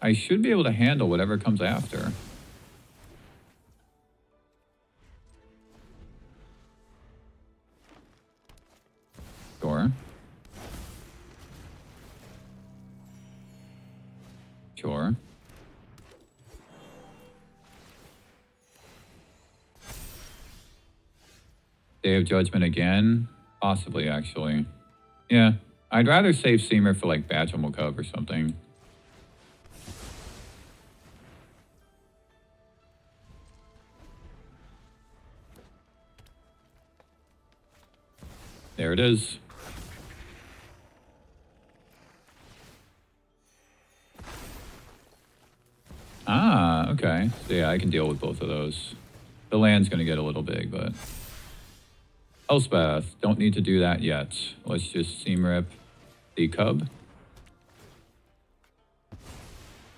I should be able to handle whatever comes after. Sure. Sure. Day of Judgment again? Possibly, actually. Yeah. I'd rather save Seamer for, like, Bachelor Cub or something. There it is. Ah, okay. So yeah, I can deal with both of those. The land's going to get a little big, but... Elspeth, don't need to do that yet. Let's just Seam Rip the Cub.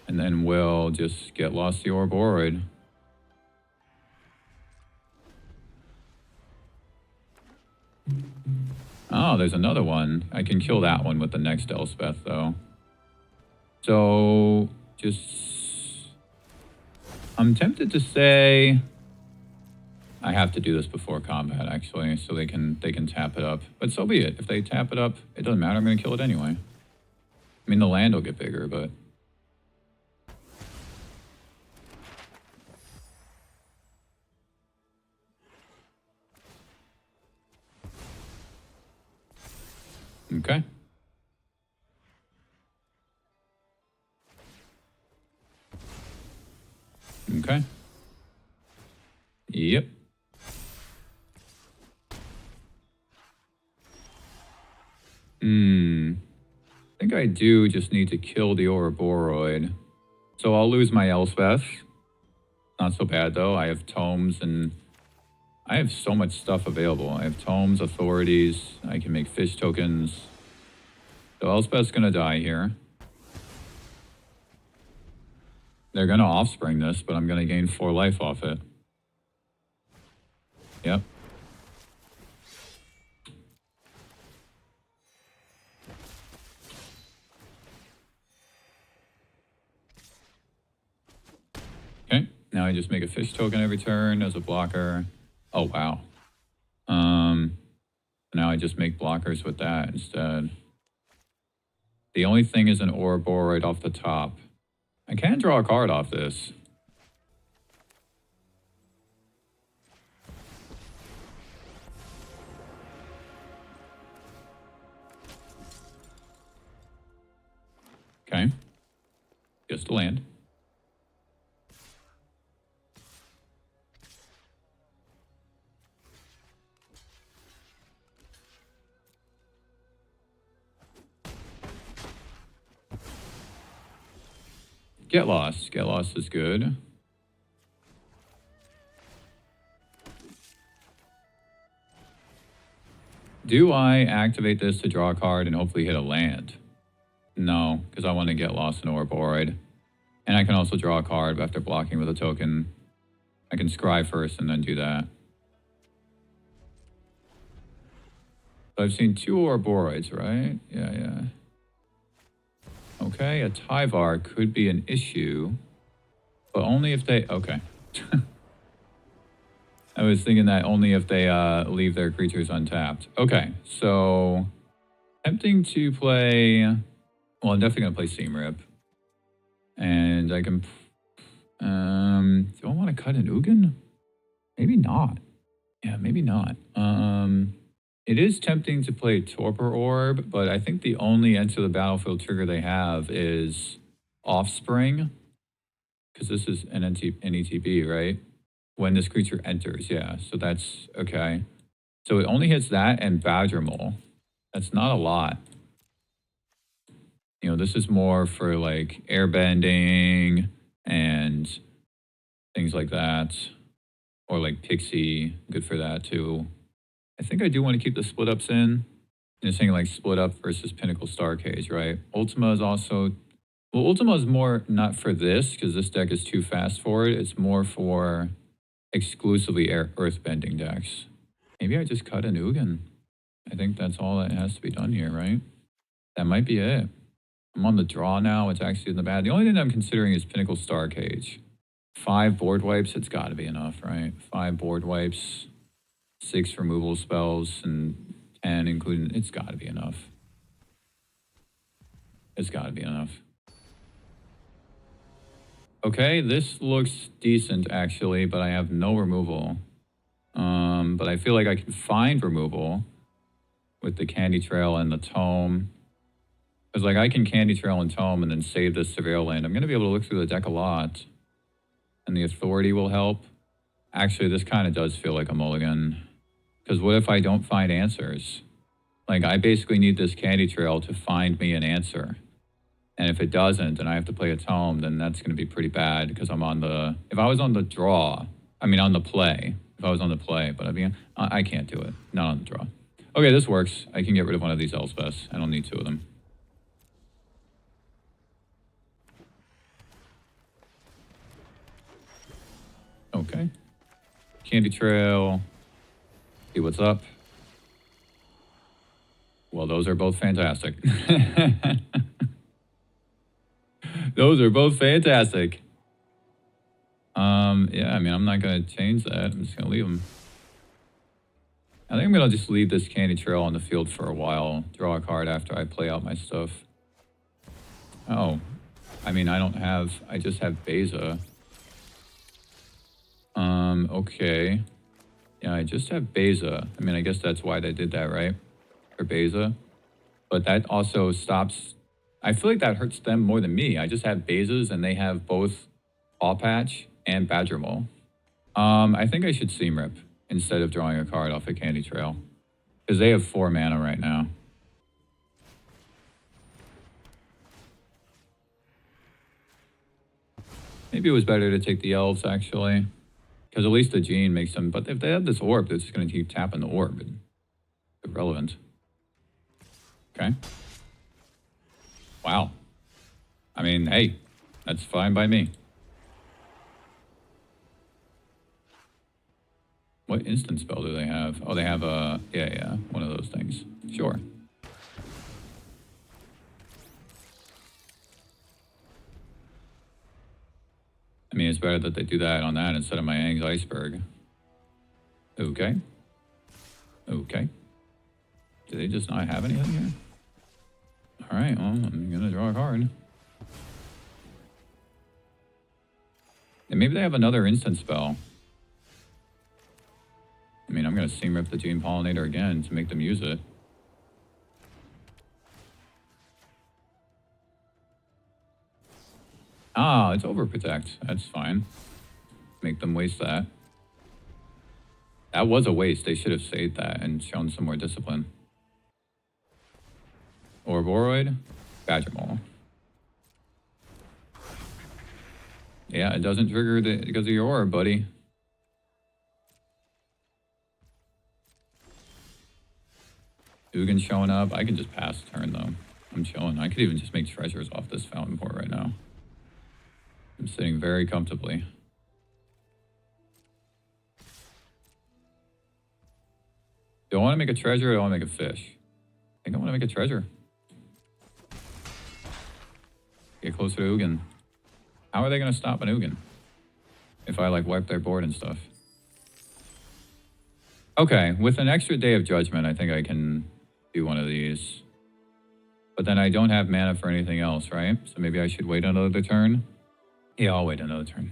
And then we'll just get lost the Ouroboros. Oh, there's another one. I can kill that one with the next Elspeth, though. So, just... I'm tempted to say... I have to do this before combat, actually, so they can tap it up. But so be it. If they tap it up, it doesn't matter. I'm going to kill it anyway. I mean, the land will get bigger, but... Okay. Okay. Yep. I think I do just need to kill the Ouroboros. So I'll lose my Elspeth. Not so bad, though. I have tomes and... I have so much stuff available. I have tomes, authorities. I can make fish tokens. So Elspeth's going to die here. They're going to offspring this, but I'm going to gain 4 life off it. Yep. Okay. Now I just make a fish token every turn as a blocker. Oh, wow. Now I just make blockers with that instead. The only thing is an Ouroboros right off the top. I can draw a card off this. Okay. Just a land. Get Lost. Get Lost is good. Do I activate this to draw a card and hopefully hit a land? No, because I want to Get Lost in Ouroboros. And I can also draw a card after blocking with a token. I can scry first and then do that. So I've seen 2 Ouroboros, right? Yeah. Okay, a Tyvar could be an issue, but only if they... Okay. I was thinking that only if they leave their creatures untapped. Okay, so... Tempting to play... Well, I'm definitely going to play Seam Rip. And I can... do I want to cut an Ugin? Maybe not. Yeah, maybe not. It is tempting to play Torpor Orb, but I think the only enter the battlefield trigger they have is Offspring. Because this is an ETB, right? When this creature enters, yeah. So that's okay. So it only hits that and Badger Mole. That's not a lot. You know, this is more for like airbending and things like that. Or like Pixie, good for that too. I think I do want to keep the split ups in. You're saying like split up versus Pinnacle Starcage, right? Ultima is also... Well, Ultima is more not for this, because this deck is too fast for it. It's more for exclusively earthbending decks. Maybe I just cut an Ugin. I think that's all that has to be done here, right? That might be it. I'm on the draw now. It's actually in the bad. The only thing I'm considering is Pinnacle Starcage. 5 board wipes, it's got to be enough, right? 5 board wipes, 6 removal spells, and 10 including... It's got to be enough. It's got to be enough. Okay, this looks decent actually, but I have no removal. But I feel like I can find removal with the Candy Trail and the Tome. Because like I can Candy Trail and Tome and then save this Surveil land. I'm going to be able to look through the deck a lot. And the Authority will help. Actually, this kind of does feel like a mulligan. Because what if I don't find answers? Like, I basically need this Candy Trail to find me an answer. And if it doesn't, and I have to play a Tome, then that's going to be pretty bad. Because I'm on the... If I was on the draw... I mean, on the play. If I was on the play. But I mean, I can't do it. Not on the draw. Okay, this works. I can get rid of one of these Elspeths. I don't need 2 of them. Okay. Candy Trail. See what's up. Well, those are both fantastic. Those are both fantastic. Yeah, I mean, I'm not going to change that. I'm just going to leave them. I think I'm going to just leave this Candy Trail on the field for a while. Draw a card after I play out my stuff. Oh. I mean, I don't have... I just have Beza. Okay. Yeah, I just have Beza. I mean, I guess that's why they did that, right? For Beza. But that also stops... I feel like that hurts them more than me. I just have Bezas and they have both Paw Patch and Badger Mole. I think I should Seam Rip instead of drawing a card off a Candy Trail. Because they have 4 mana right now. Maybe it was better to take the Elves, actually. Because at least the Gene makes them... But if they have this Orb, they're just going to keep tapping the Orb. Irrelevant. Okay. Wow. I mean, hey, that's fine by me. What instant spell do they have? Oh, they have a... Yeah, one of those things. Sure. I mean, it's better that they do that on that instead of my Aang's Iceberg. Okay. Okay. Do they just not have anything here? Alright, well, I'm gonna draw a card. And maybe they have another instant spell. I mean, I'm gonna Seam Rip the Gene Pollinator again to make them use it. Ah, it's Overprotect. That's fine. Make them waste that. That was a waste. They should have saved that and shown some more discipline. Orboroid, Badger Mole. Yeah, it doesn't trigger because of your orb, buddy. Ugin showing up. I can just pass the turn, though. I'm chilling. I could even just make treasures off this Fountain Port right now. I'm sitting very comfortably. Do I want to make a treasure or do I want to make a fish? I think I want to make a treasure. Get closer to Ugin. How are they going to stop an Ugin? If I, like, wipe their board and stuff. Okay, with an extra Day of Judgment, I think I can do one of these. But then I don't have mana for anything else, right? So maybe I should wait another turn? Yeah, I'll wait another turn.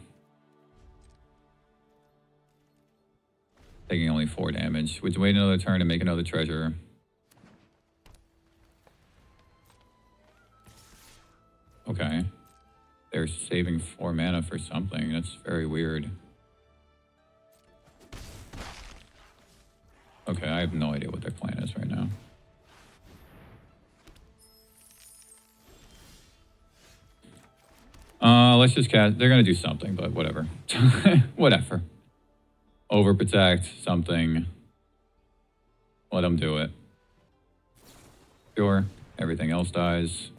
Taking only 4 damage. Would you wait another turn and make another treasure? Okay. They're saving 4 mana for something. That's very weird. Okay, I have no idea what their plan is right now. Let's just cast. They're going to do something, but whatever. Whatever. Overprotect, something. Let them do it. Sure. Everything else dies.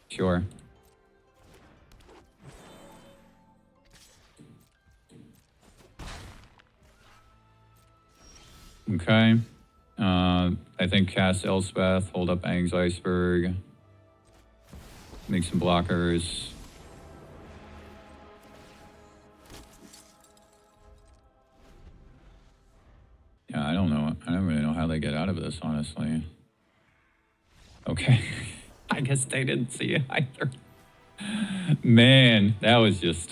Sure. Okay. I think cast Elspeth, hold up Aang's Iceberg. Make some blockers. Yeah, I don't know. I don't really know how they get out of this, honestly. Okay. I guess they didn't see it either. Man, that was just...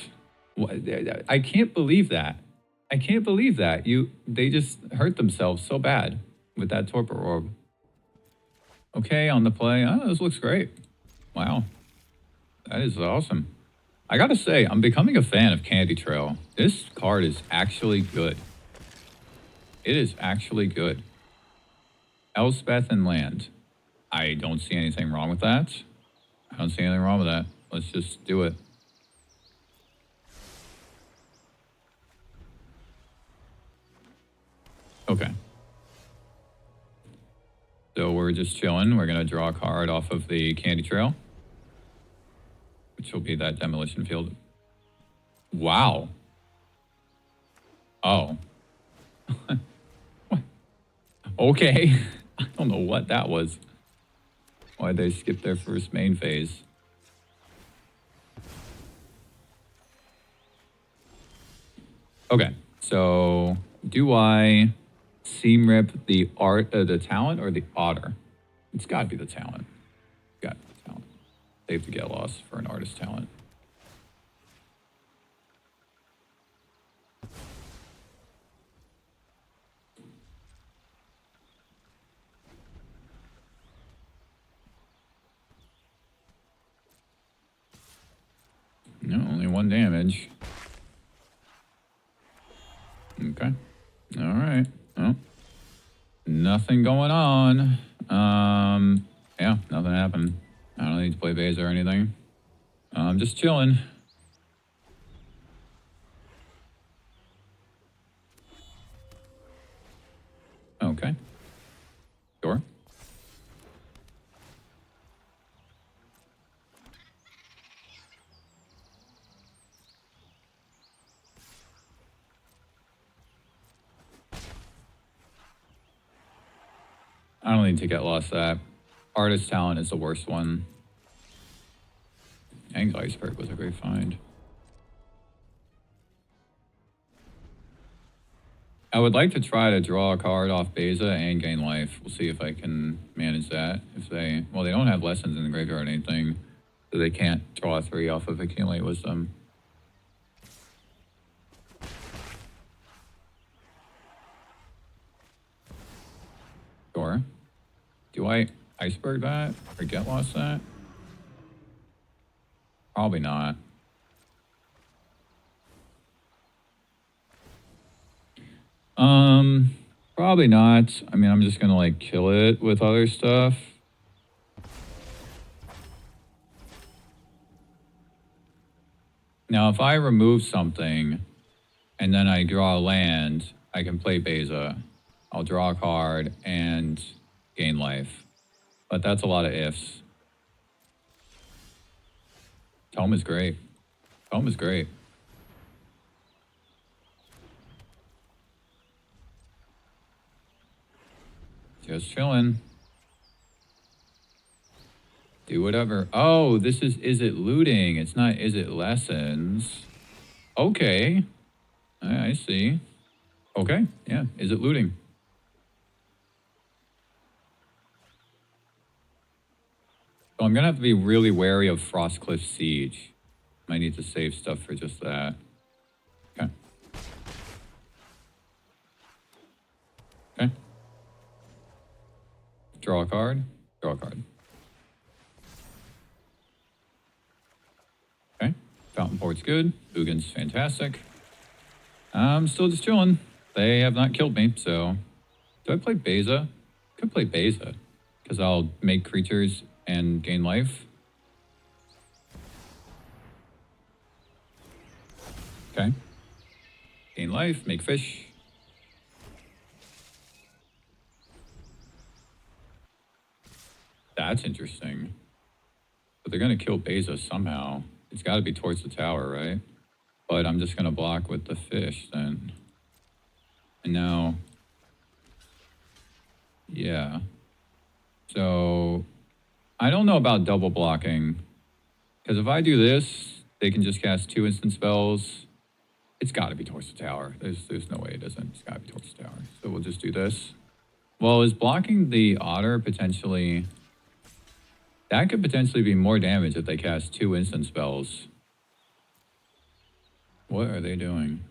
I can't believe that. I can't believe that. They just hurt themselves so bad with that Torpor Orb. Okay, on the play. Oh, this looks great. Wow. That is awesome. I gotta say, I'm becoming a fan of Candy Trail. This card is actually good. It is actually good. Elspeth and land. I don't see anything wrong with that. I don't see anything wrong with that. Let's just do it. Okay. So we're just chilling. We're going to draw a card off of the Candy Trail, which will be that Demolition Field. Wow. Oh. Okay. I don't know what that was. Why'd they skip their first main phase? Okay. So do I seam rip the talent or the otter? It's got to be the talent. Got to be the talent. Save to get lost for an artist talent. No, only 1 damage. Okay. All right. Well, nothing going on. Yeah, nothing happened. I don't need to play base or anything. I'm just chilling. Okay. Sure. I don't need to get lost that. Artist talent is the worst one. Aang's Iceberg was a great find. I would like to try to draw a card off Beza and gain life. We'll see if I can manage that. If they, well, they don't have lessons in the graveyard or anything, so they can't draw a 3 off of Accumulate Wisdom. Sure. Do I Iceberg that or get lost that? Probably not. Probably not. I mean, I'm just gonna like kill it with other stuff. Now, if I remove something and then I draw a land, I can play Beza. I'll draw a card and gain life. But that's a lot of ifs. Tome is great. Tome is great. Just chilling. Do whatever. Oh, this is it looting? It's not is it lessons. Okay. I see. Okay, yeah. Is it looting? So I'm gonna have to be really wary of Frostcliff Siege. Might need to save stuff for just that. Okay. Okay. Draw a card. Draw a card. Okay. Fountain Port's good. Ugin's fantastic. I'm still just chilling. They have not killed me, so... Do I play Beza? Could play Beza, because I'll make creatures and gain life. Okay. Gain life, make fish. That's interesting. But they're going to kill Beza somehow. It's got to be towards the tower, right? But I'm just going to block with the fish then. And now... Yeah. So... I don't know about double blocking. Because if I do this, they can just cast 2 instant spells. It's got to be towards the tower. There's no way it isn't. It's got to be towards the tower. So we'll just do this. Well, is blocking the otter potentially... That could potentially be more damage if they cast 2 instant spells. What are they doing?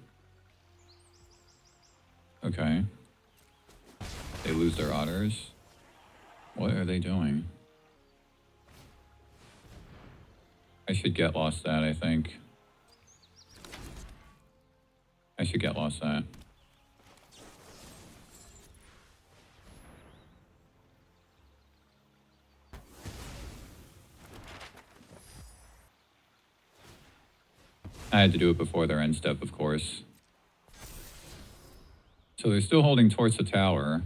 Okay. They lose their otters. What are they doing? I should get lost that, I think. I should get lost that. I had to do it before their end step, of course. So they're still holding towards the tower.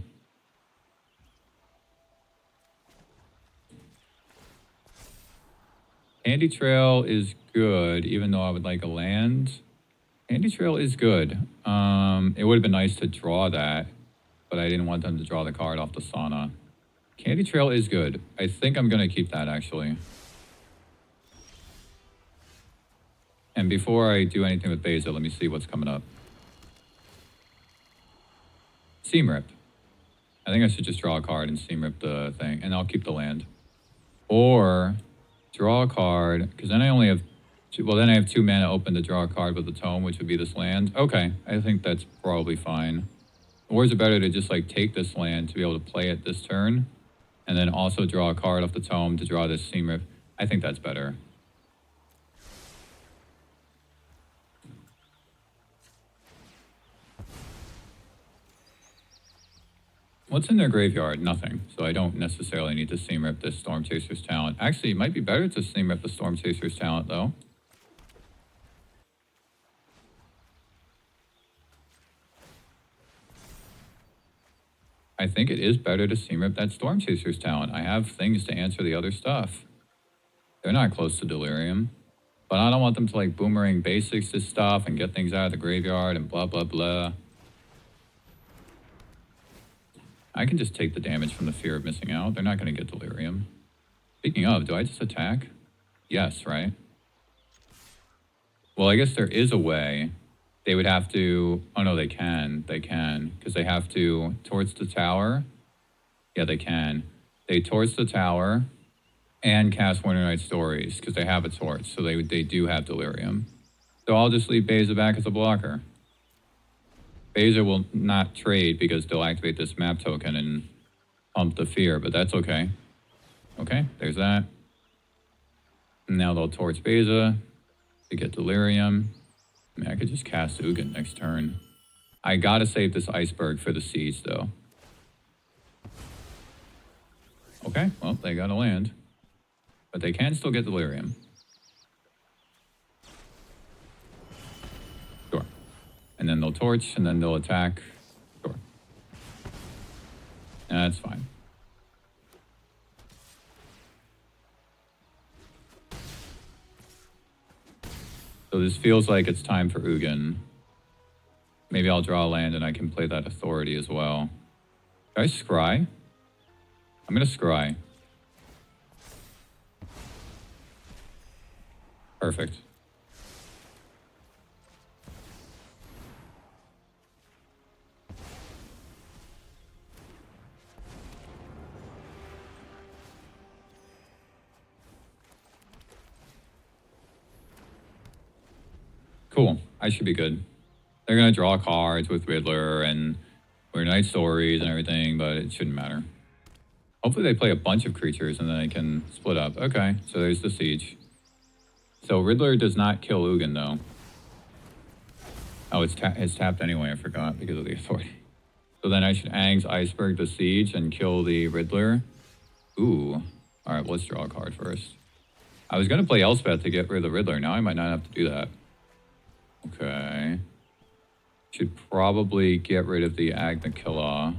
Handy Trail is good, even though I would like a land. Handy Trail is good. It would have been nice to draw that, but I didn't want them to draw the card off the sauna. Candy Trail is good. I think I'm going to keep that, actually. And before I do anything with Beza, let me see what's coming up. Seam Rip. I think I should just draw a card and Seam Rip the thing, and I'll keep the land. Or draw a card, because then I only have two, well, then I have 2 mana open to draw a card with the tome, which would be this land. Okay, I think that's probably fine. Or is it better to just like take this land to be able to play it this turn, and then also draw a card off the tome to draw this Seam Rip? I think that's better. What's in their graveyard? Nothing. So I don't necessarily need to Seam Rip this Storm Chaser's Talent. Actually, it might be better to Seam Rip the Storm Chaser's Talent, though. I think it is better to Seam Rip that Storm Chaser's Talent. I have things to answer the other stuff. They're not close to Delirium. But I don't want them to, like, boomerang basics this stuff and get things out of the graveyard and blah, blah, blah. I can just take the damage from the fear of missing out. They're not going to get Delirium. Speaking of, do I just attack? Yes, right? Well, I guess there is a way. They would have to... Oh, no, they can. They can. Because they have to... Towards the tower. Yeah, they can. They towards the tower and cast Winter Night Stories because they have a torch. So they do have Delirium. So I'll just leave Beza back as a blocker. Beza will not trade because they'll activate this map token and pump the fear, but that's okay. Okay, there's that. And now they'll torch Beza to get Delirium. I mean, I could just cast Ugin next turn. I gotta save this Iceberg for the siege, though. Okay, well, they gotta land. But they can still get Delirium. Sure. And then they'll torch, and then they'll attack. Sure. That's fine. So this feels like it's time for Ugin. Maybe I'll draw a land and I can play that Authority as well. Should I scry? I'm going to scry. Perfect. Cool. I should be good. They're going to draw cards with Riddler and we're Night Stories and everything, but it shouldn't matter. Hopefully they play a bunch of creatures and then I can split up. Okay, so there's the Siege. So Riddler does not kill Ugin, though. Oh, it's tapped anyway. I forgot because of the Authority. So then I should Aang's Iceberg the Siege and kill the Riddler. Ooh. All right, let's draw a card first. I was going to play Elspeth to get rid of the Riddler. Now I might not have to do that. Okay. Should probably get rid of the Agnikilla.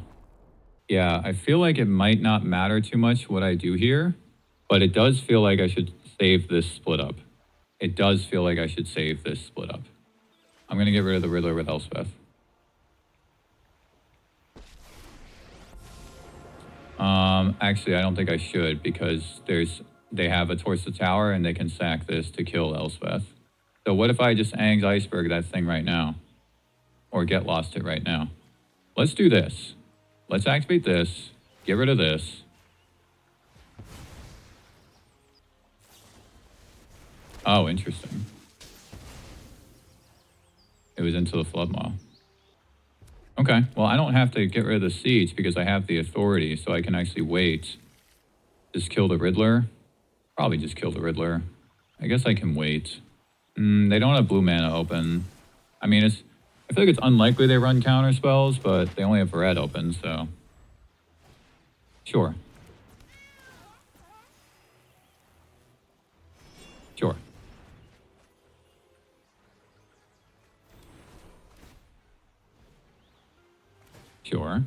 Yeah, I feel like it might not matter too much what I do here, but it does feel like I should save this split up. It does feel like I should save this split up. I'm going to get rid of the Riddler with Elspeth. Actually, I don't think I should because they have a Towards the Tower and they can sack this to kill Elspeth. So what if I just Aang's Iceberg that thing right now? Or Get Lost it right now? Let's do this. Let's activate this. Get rid of this. Oh, interesting. It was into the Floodmaw. Okay, well, I don't have to get rid of the Siege because I have the Authority, so I can actually wait. Just kill the Riddler. Probably just kill the Riddler. I guess I can wait. They don't have blue mana open. I mean, I feel like it's unlikely they run counter spells, but they only have red open, so... Sure. Sure. Sure.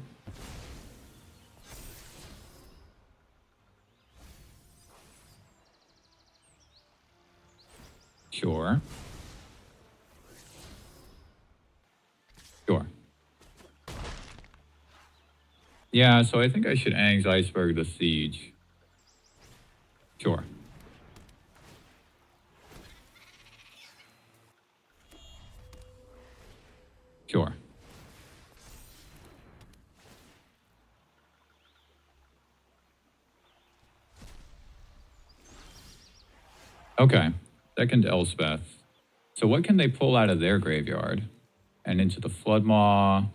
Sure. Sure. Yeah, so I think I should Aang's Iceberg the Siege. Sure. Sure. Okay. Second Elspeth. So what can they pull out of their graveyard? And into the Floodmaw.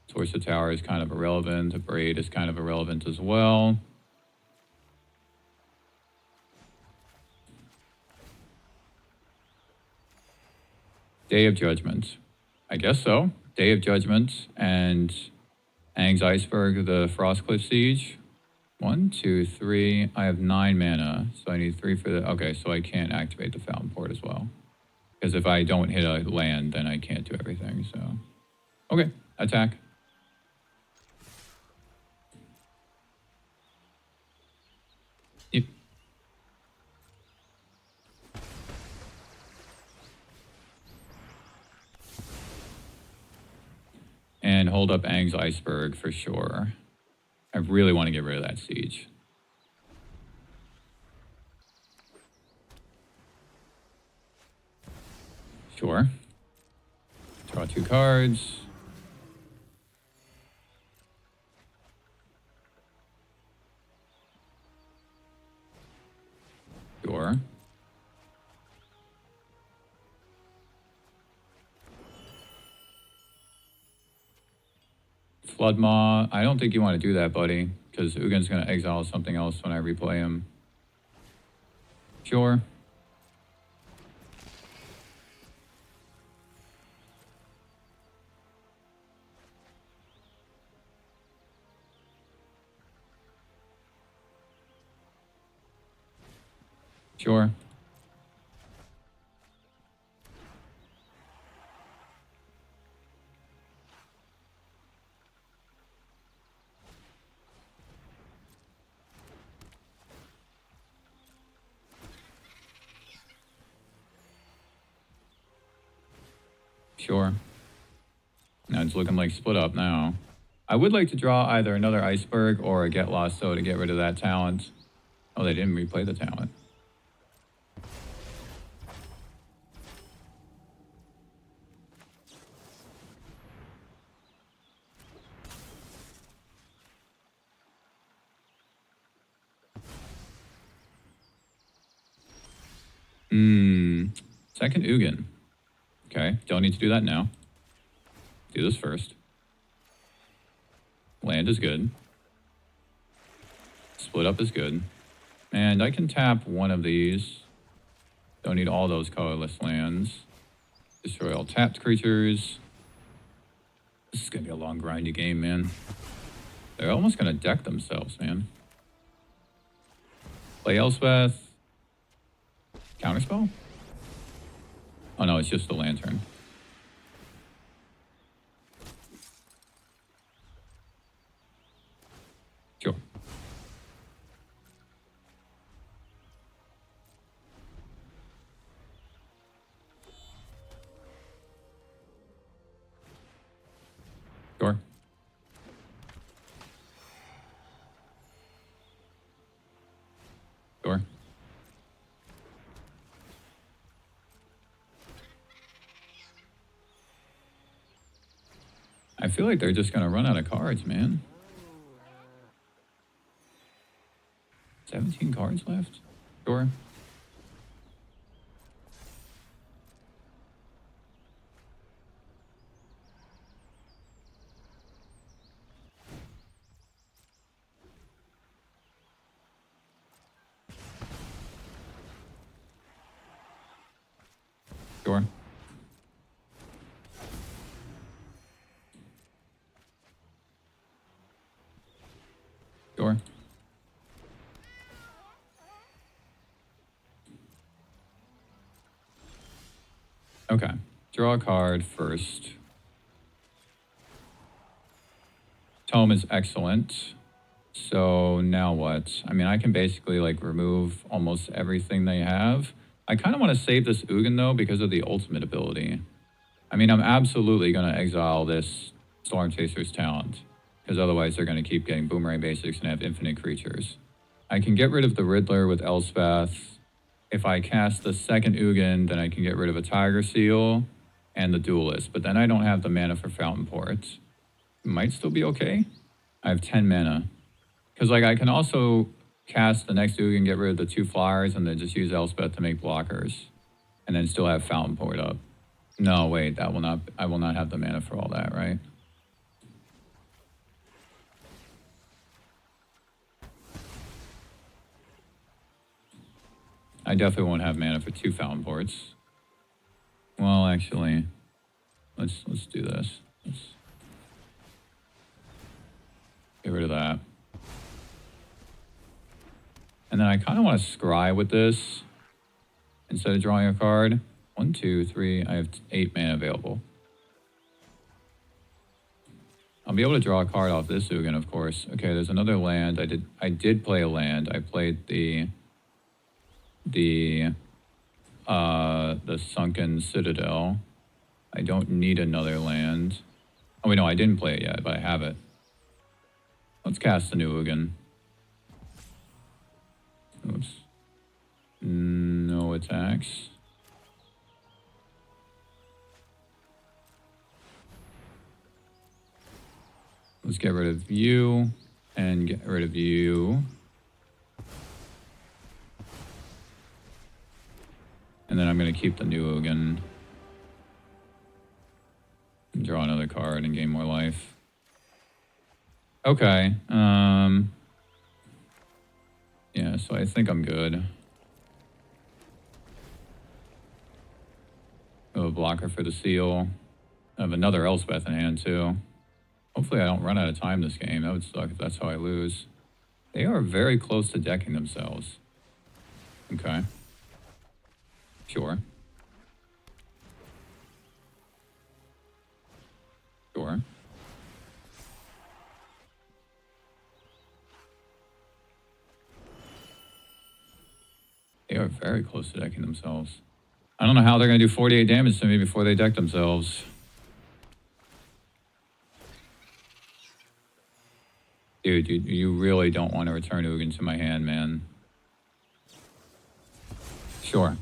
Towards the Tower is kind of irrelevant. The Braid is kind of irrelevant as well. Day of Judgment. I guess so. Day of Judgment and Aang's Iceberg, the Frostcliff Siege. 1, 2, 3. I have 9 mana, so I need 3 for the... Okay, so I can't activate the Fountain Port as well. Because if I don't hit a land, then I can't do everything, so... Okay, attack. Yep. And hold up Aang's Iceberg for sure. I really want to get rid of that Siege. Sure. Draw 2 cards. Sure. Floodmaw. I don't think you want to do that, buddy, because Ugin's going to exile something else when I replay him. Sure. Sure. Sure. Now it's looking like split up now. I would like to draw either another Iceberg or a Get Lost So to get rid of that talent. Oh, they didn't replay the talent. Second Ugin. Okay, don't need to do that now. Do this first. Land is good. Split up is good. And I can tap one of these. Don't need all those colorless lands. Destroy all tapped creatures. This is going to be a long, grindy game, man. They're almost going to deck themselves, man. Play Elspeth. Counterspell? Oh no, it's just the Lantern. Sure. Sure. Sure. I feel like they're just going to run out of cards, man. 17 cards left? Sure. Sure. Sure. Okay. Draw a card first. Tome is excellent. So now what? I mean, I can basically like remove almost everything they have. I kind of want to save this Ugin though because of the ultimate ability. I mean, I'm absolutely going to exile this Storm Chaser's talent because otherwise they're going to keep getting Boomerang Basics and have infinite creatures. I can get rid of the Riddler with Elspeth. If I cast the second Ugin, then I can get rid of a Tiger Seal and the Duelist, but then I don't have the mana for Fountain Port. Might still be okay. I have 10 mana. Because like I can also cast the next Ugin, get rid of the 2 flyers, and then just use Elspeth to make blockers. And then still have Fountain Port up. No, wait, that will not, I will not have the mana for all that, right? I definitely won't have mana for 2 Fountain Ports. Well, actually, let's do this. Let's get rid of that. And then I kind of want to scry with this instead of drawing a card. 1, 2, 3. I have 8 mana available. I'll be able to draw a card off this Ugin, of course. Okay, there's another land. I did play a land. I played the Sunken Citadel. I don't need another land. Oh wait, no, I didn't play it yet, but I have it. Let's cast the new Ugin. Oops. No attacks. Let's get rid of you and get rid of you. And then I'm going to keep the new Ugin. And draw another card and gain more life. Okay. Yeah, so I think I'm good. I have a blocker for the seal. I have another Elspeth in hand too. Hopefully I don't run out of time this game. That would suck if that's how I lose. They are very close to decking themselves. Okay. Sure. Sure. They are very close to decking themselves. I don't know how they're going to do 48 damage to me before they deck themselves. Dude, you really don't want to return Ugin to my hand, man. Sure.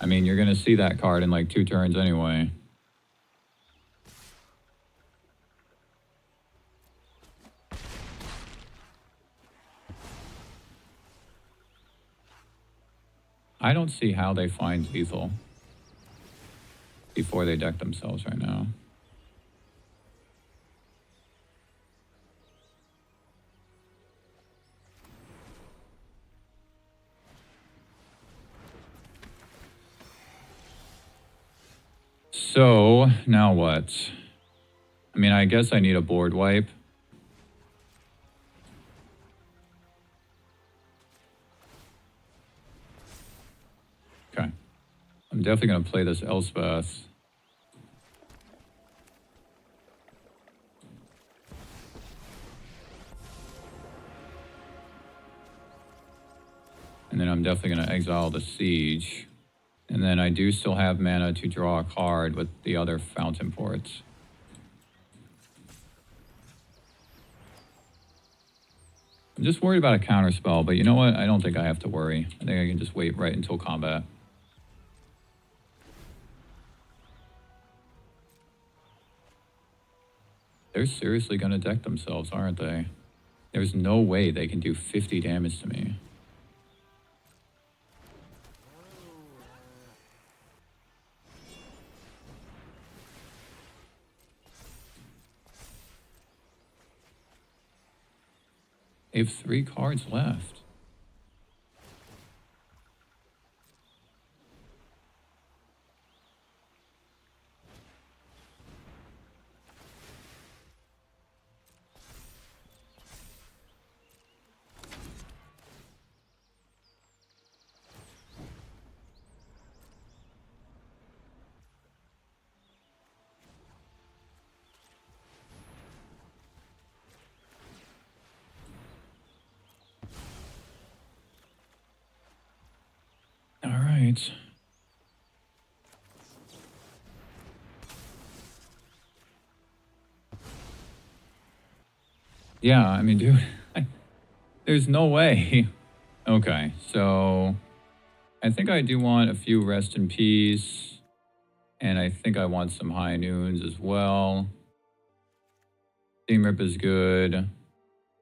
I mean, you're going to see that card in like 2 turns anyway. I don't see how they find lethal before they deck themselves right now. So, now what? I mean, I guess I need a board wipe. Okay. I'm definitely going to play this Elspeth. And then I'm definitely going to exile the Siege. And then I do still have mana to draw a card with the other Fountain Ports. I'm just worried about a counterspell, but you know what? I don't think I have to worry. I think I can just wait right until combat. They're seriously going to deck themselves, aren't they? There's no way they can do 50 damage to me. They have 3 cards left. All right. Yeah, I mean, dude, there's no way. Okay, so I think I do want a few Rest in Peace, and I think I want some High Noons as well. Steam Rip is good.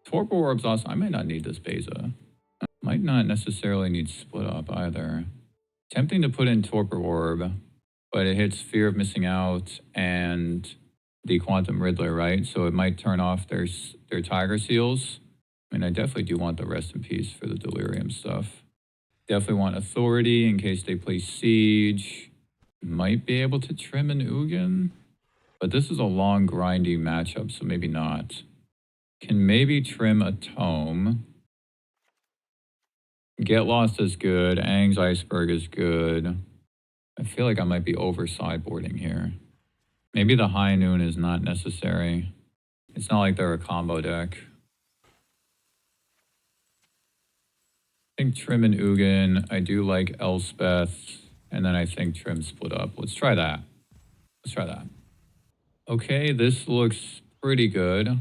Torpor Orb's awesome. I might not need this Beza. Might not necessarily need Split Up either. Tempting to put in Torpor Orb, but it hits Fear of Missing Out and the Quantum Riddler, right? So it might turn off their Tiger Seals. I mean, I definitely do want the Rest in Peace for the Delirium stuff. Definitely want Authority in case they play Siege. Might be able to trim an Ugin, but this is a long, grindy matchup, so maybe not. Can maybe trim a Tome. Get Lost is good. Aang's Iceberg is good. I feel like I might be over sideboarding here. Maybe the High Noon is not necessary. It's not like they're a combo deck. I think Trim and Ugin. I do like Elspeth. And then I think Trim Split Up. Let's try that. Let's try that. Okay, this looks pretty good.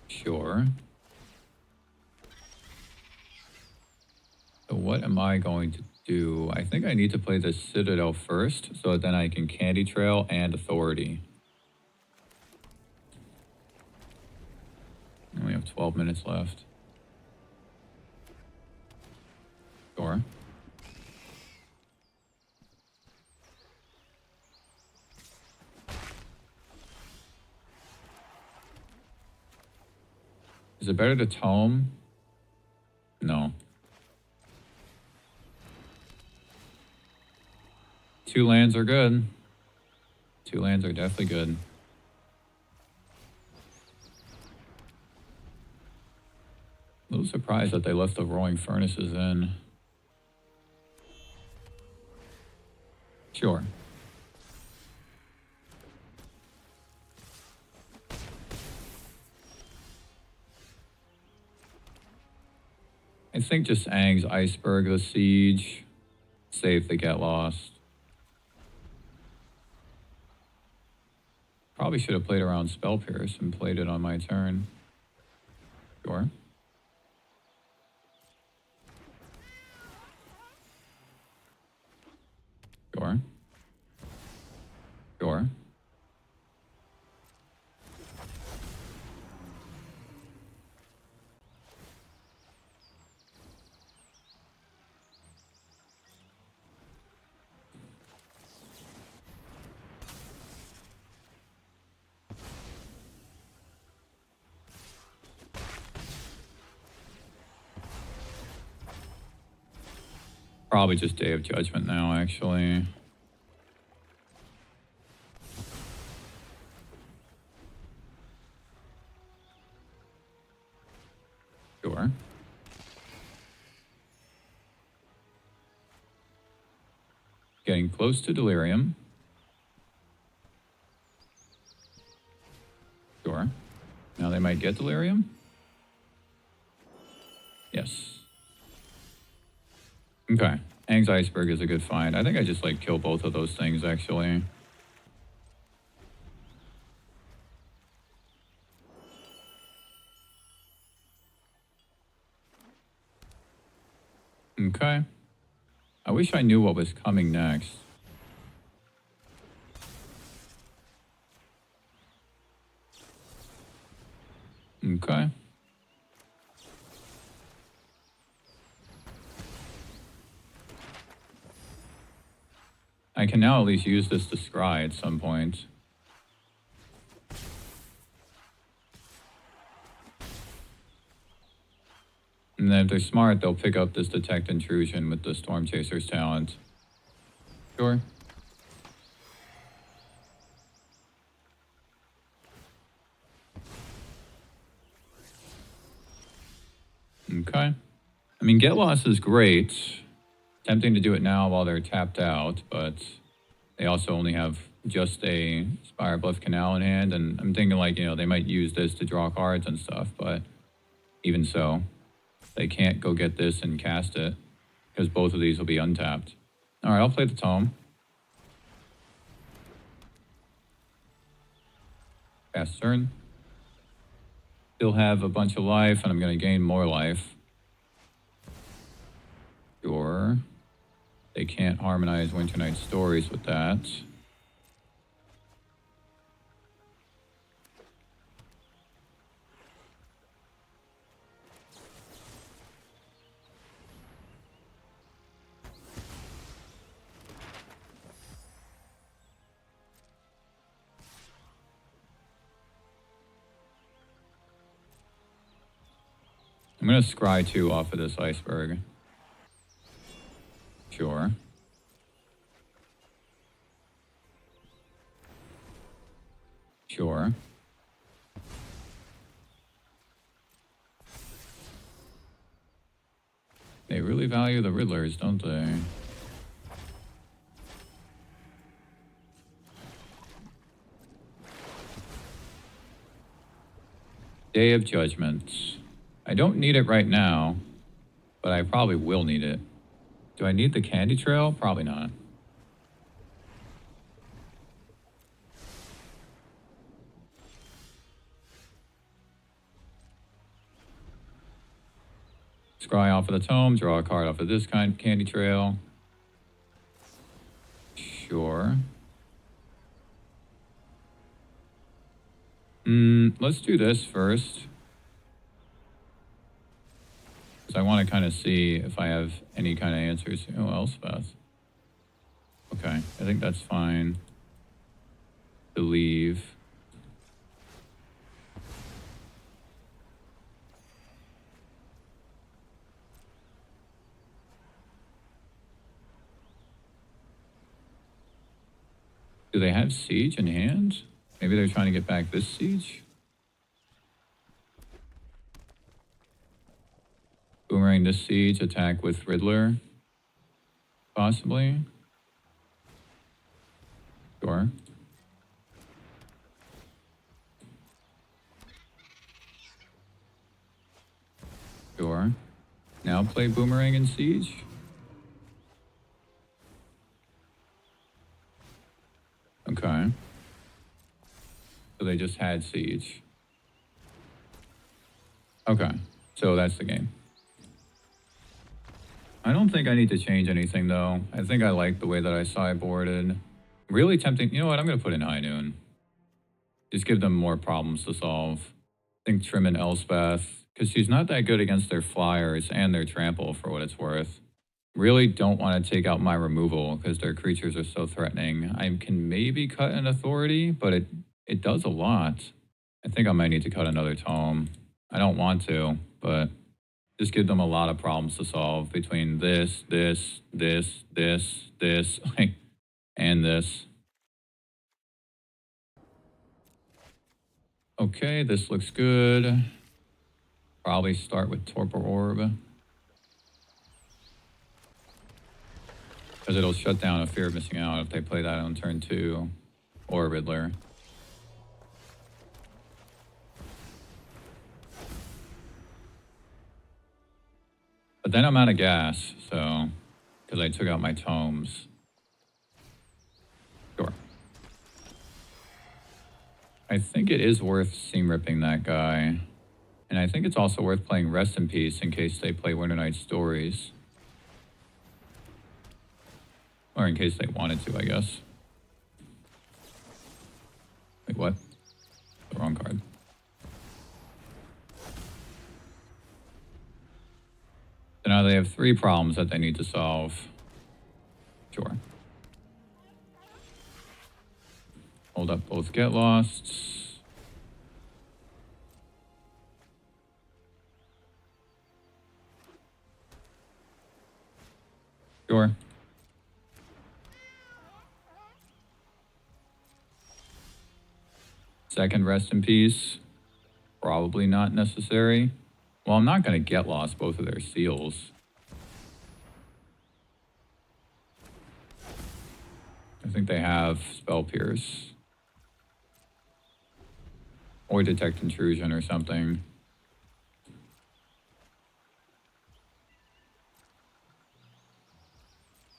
Sure. So what am I going to do? I think I need to play the Citadel first, so that then I can Candy Trail and Authority. And we have 12 minutes left. Sure. Is it better to Tome? No. 2 lands are good. 2 lands are definitely good. A little surprised that they left the Roaring Furnaces in. Sure. I think just Ang's Iceberg the Siege. Save the Get Lost. Probably should have played around Spell Pierce and played it on my turn. Sure. Sure. Sure. Probably just Day of Judgment now, actually. Sure. Getting close to Delirium. Sure. Now they might get Delirium. Yes. Okay. Ang's Iceberg is a good find. I think I just like kill both of those things, actually. Okay. I wish I knew what was coming next. Okay. I can now at least use this to scry at some point. And then if they're smart, they'll pick up this Detect Intrusion with the Storm Chaser's talent. Sure. Okay. I mean, Get Lost is great. Tempting to do it now while they're tapped out, but they also only have just a Spire Bluff Canal in hand, and I'm thinking like, you know, they might use this to draw cards and stuff, but even so, they can't go get this and cast it, because both of these will be untapped. Alright, I'll play the Tome. Pass turn. Still have a bunch of life, and I'm going to gain more life. Sure. They can't harmonize Winter Night Stories with that. I'm going to scry 2 off of this Iceberg. Sure. Sure. They really value the Riddlers, don't they? Day of Judgment. I don't need it right now, but I probably will need it. Do I need the Candy Trail? Probably not. Scry off of the Tome, draw a card off of this kind of Candy Trail. Sure. Let's do this first. Because I want to kind of see if I have any kind of answers. Oh, Elspeth. Okay, I think that's fine. Believe. Do they have Siege in hand? Maybe they're trying to get back this Siege? Boomerang this Siege, attack with Riddler. Possibly. Sure. Sure. Now play Boomerang and Siege. Okay. So they just had Siege. Okay, so that's the game. I don't think I need to change anything though. I think I like the way that I sideboarded. Really tempting. You know what? I'm going to put in High Noon. Just give them more problems to solve. I think Trim and Elspeth, because she's not that good against their flyers and their trample for what it's worth. Really don't want to take out my removal because their creatures are so threatening. I can maybe cut an authority, but it does a lot. I think I might need to cut another tome. I don't want to, but just give them a lot of problems to solve between this, and this. Okay, this looks good. Probably start with Torpor Orb. Because it'll shut down a Fear of Missing Out if they play that on turn 2. Or Riddler. But then I'm out of gas, so... Because I took out my tomes. Sure. I think it is worth seam ripping that guy. And I think it's also worth playing Rest in Peace in case they play Winter Night Stories. Or in case they wanted to, I guess. Wait, what? The wrong card. So now they have 3 problems that they need to solve. Sure. Hold up both Get Losts. Sure. Second Rest in Peace. Probably not necessary. Well, I'm not going to Get Lost both of their seals. I think they have Spell Pierce. Or Detect Intrusion or something.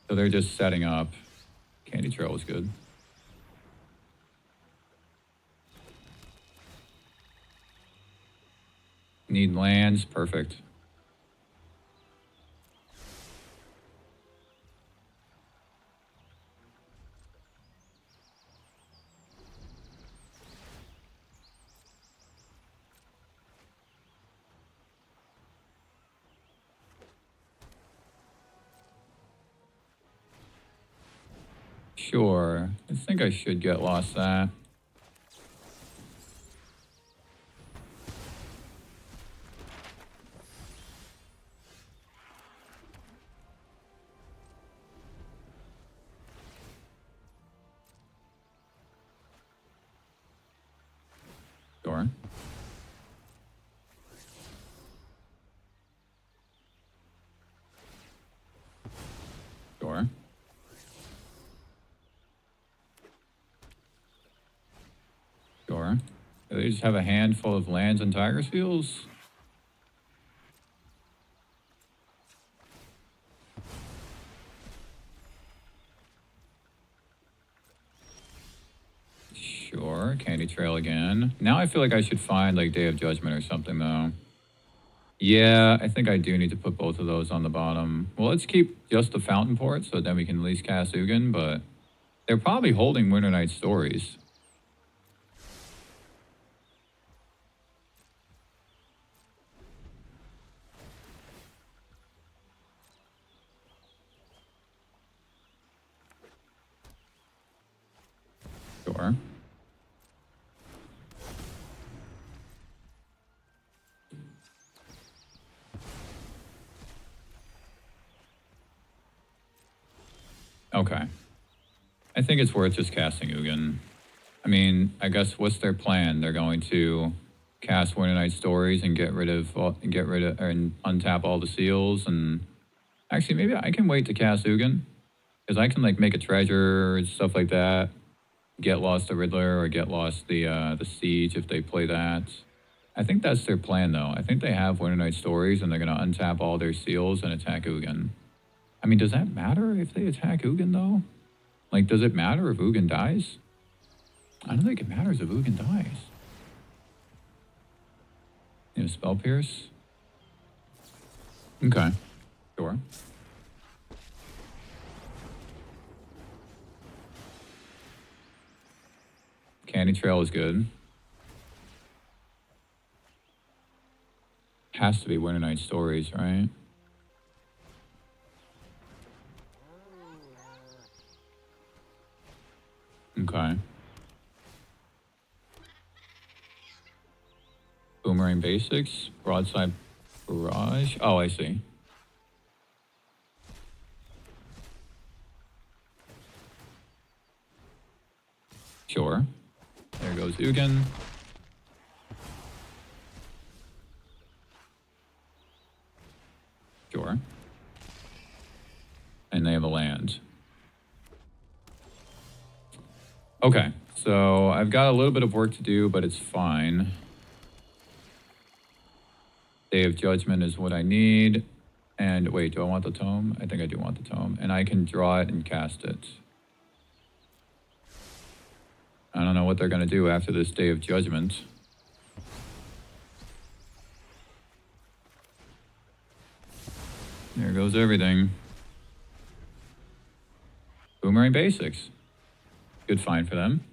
So they're just setting up. Candy Trail is good. Need lands, perfect. Sure, I think I should Get Lost that. Sure. Sure. Sure. Do they just have a handful of lands and Tiger Seals? Sure, Candy Trail again. Now I feel like I should find like Day of Judgment or something though. Yeah, I think I do need to put both of those on the bottom. Well, let's keep just the Fountain Port so then we can at least cast Ugin, but they're probably holding Winter Night Stories. Sure. Okay. I think it's worth just casting Ugin. I mean, I guess what's their plan? They're going to cast Winter Night Stories and get rid of and untap all the seals. And actually, maybe I can wait to cast Ugin because I can like make a treasure and stuff like that. Get Lost the Riddler or Get Lost the Siege if they play that. I think that's their plan, though. I think they have Winter Night Stories, and they're going to untap all their seals and attack Ugin. I mean, does that matter if they attack Ugin, though? Like, does it matter if Ugin dies? I don't think it matters if Ugin dies. You know, Spell Pierce? Okay. Sure. Candy Trail is good. Has to be Winter Night Stories, right? Okay. Boomerang Basics, Broadside Barrage. Oh, I see. Sure. There goes Ugin. Sure. And they have a land. Okay, so I've got a little bit of work to do, but it's fine. Day of Judgment is what I need. And wait, do I want the tome? I think I do want the tome. And I can draw it and cast it. I don't know what they're going to do after this Day of Judgment. There goes everything. Boomerang Basics. Good find for them.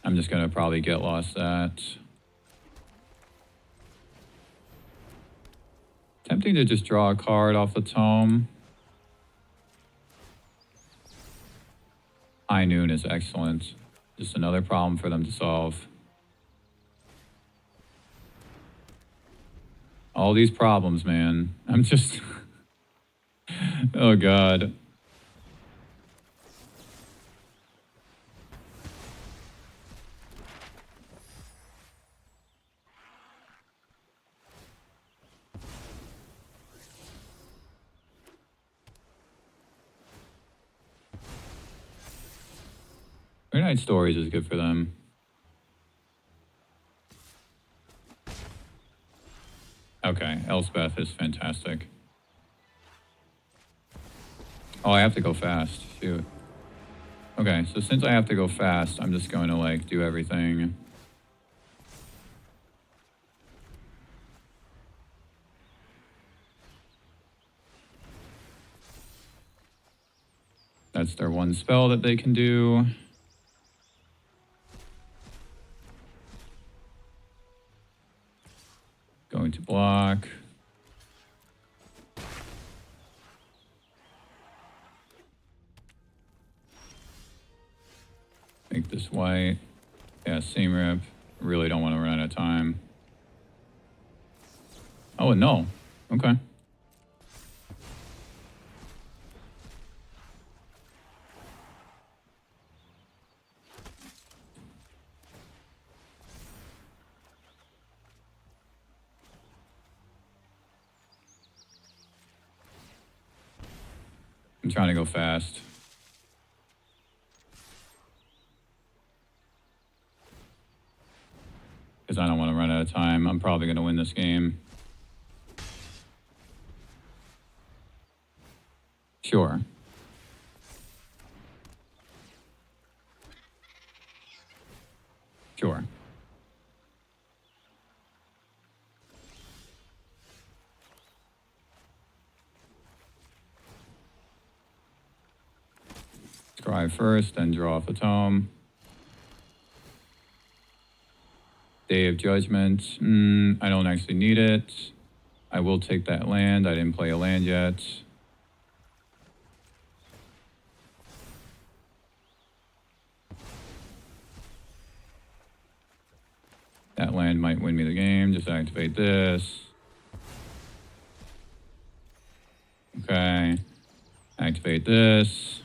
I'm just going to probably get lost that. Tempting to just draw a card off the tome. High Noon is excellent. Just another problem for them to solve. All these problems, man. I'm just... oh, God. Midnight Stories is good for them. Okay, Elspeth is fantastic. Oh, I have to go fast. Shoot. Okay, so since I have to go fast, I'm just going to, like, do everything. That's their one spell that they can do. Going to block. Make this white. Yeah, seam rip. Really don't want to run out of time. Oh, no. Okay. I'm trying to go fast. Because I don't want to run out of time. I'm probably going to win this game. Sure. Sure. Scry first, then draw off the tome. Day of Judgment. I don't actually need it. I will take that land. I didn't play a land yet. That land might win me the game. Just activate this. Okay. Activate this.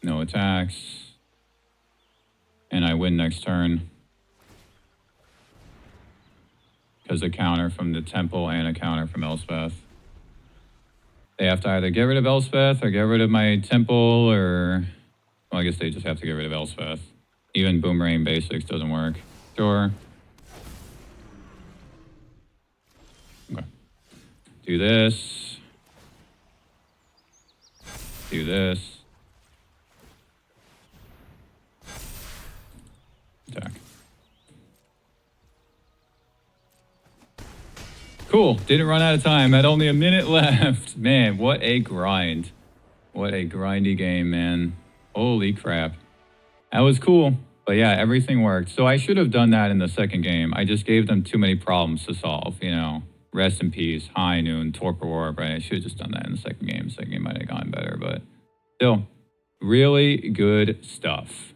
No attacks. And I win next turn. because a counter from the Temple and a counter from Elspeth. They have to either get rid of Elspeth or get rid of my Temple, or... Well, I guess they just have to get rid of Elspeth. Even Boomerang Basics doesn't work. Sure. Okay. Do this. Do this. Attack. Cool. Didn't run out of time. Had only a minute left. Man, what a grind. What a grindy game, man. Holy crap. That was cool. But yeah, everything worked. So I should have done that in the second game. I just gave them too many problems to solve, you know. Rest in peace, High Noon, Torpor Orb, right? I should have just done that in the second game. Second game might have gone better, but still, really good stuff.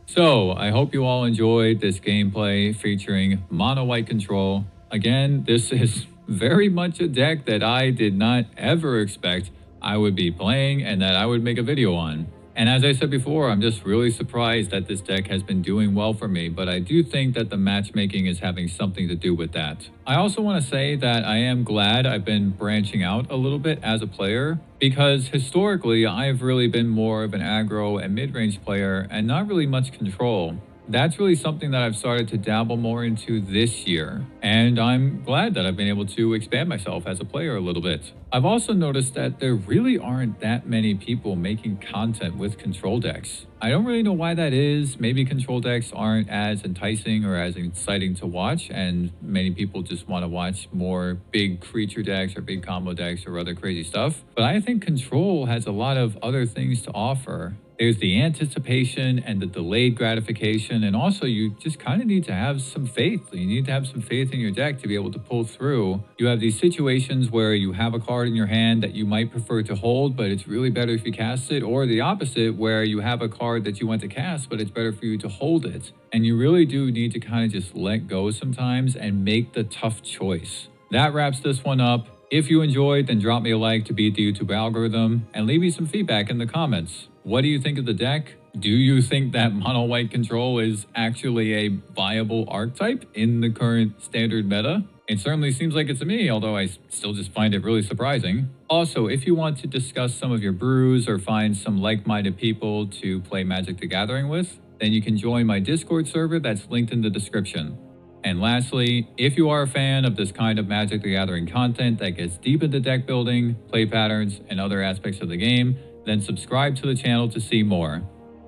So I hope you all enjoyed this gameplay featuring Mono White Control. Again, this is very much a deck that I did not ever expect I would be playing and that I would make a video on. And as I said before, I'm just really surprised that this deck has been doing well for me, but I do think that the matchmaking is having something to do with that. I also want to say that I am glad I've been branching out a little bit as a player, because historically I've really been more of an aggro and mid-range player and not really much control. That's really something that I've started to dabble more into this year, and I'm glad that I've been able to expand myself as a player a little bit. I've also noticed that there really aren't that many people making content with control decks. I don't really know why that is. Maybe control decks aren't as enticing or as exciting to watch, and many people just want to watch more big creature decks or big combo decks or other crazy stuff. But I think control has a lot of other things to offer. There's the anticipation and the delayed gratification, and also you just kind of need to have some faith. You need to have some faith in your deck to be able to pull through. You have these situations where you have a card in your hand that you might prefer to hold, but it's really better if you cast it, or the opposite, where you have a card that you want to cast, but it's better for you to hold it. And you really do need to kind of just let go sometimes and make the tough choice. That wraps this one up. If you enjoyed, then drop me a like to beat the YouTube algorithm, and leave me some feedback in the comments. What do you think of the deck? Do you think that Mono White Control is actually a viable archetype in the current standard meta? It certainly seems like it to me, although I still just find it really surprising. Also, if you want to discuss some of your brews or find some like-minded people to play Magic the Gathering with, then you can join my Discord server that's linked in the description. And lastly, if you are a fan of this kind of Magic the Gathering content that gets deep into deck building, play patterns, and other aspects of the game, then subscribe to the channel to see more.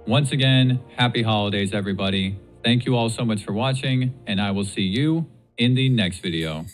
Once again, happy holidays, everybody. Thank you all so much for watching, and I will see you in the next video.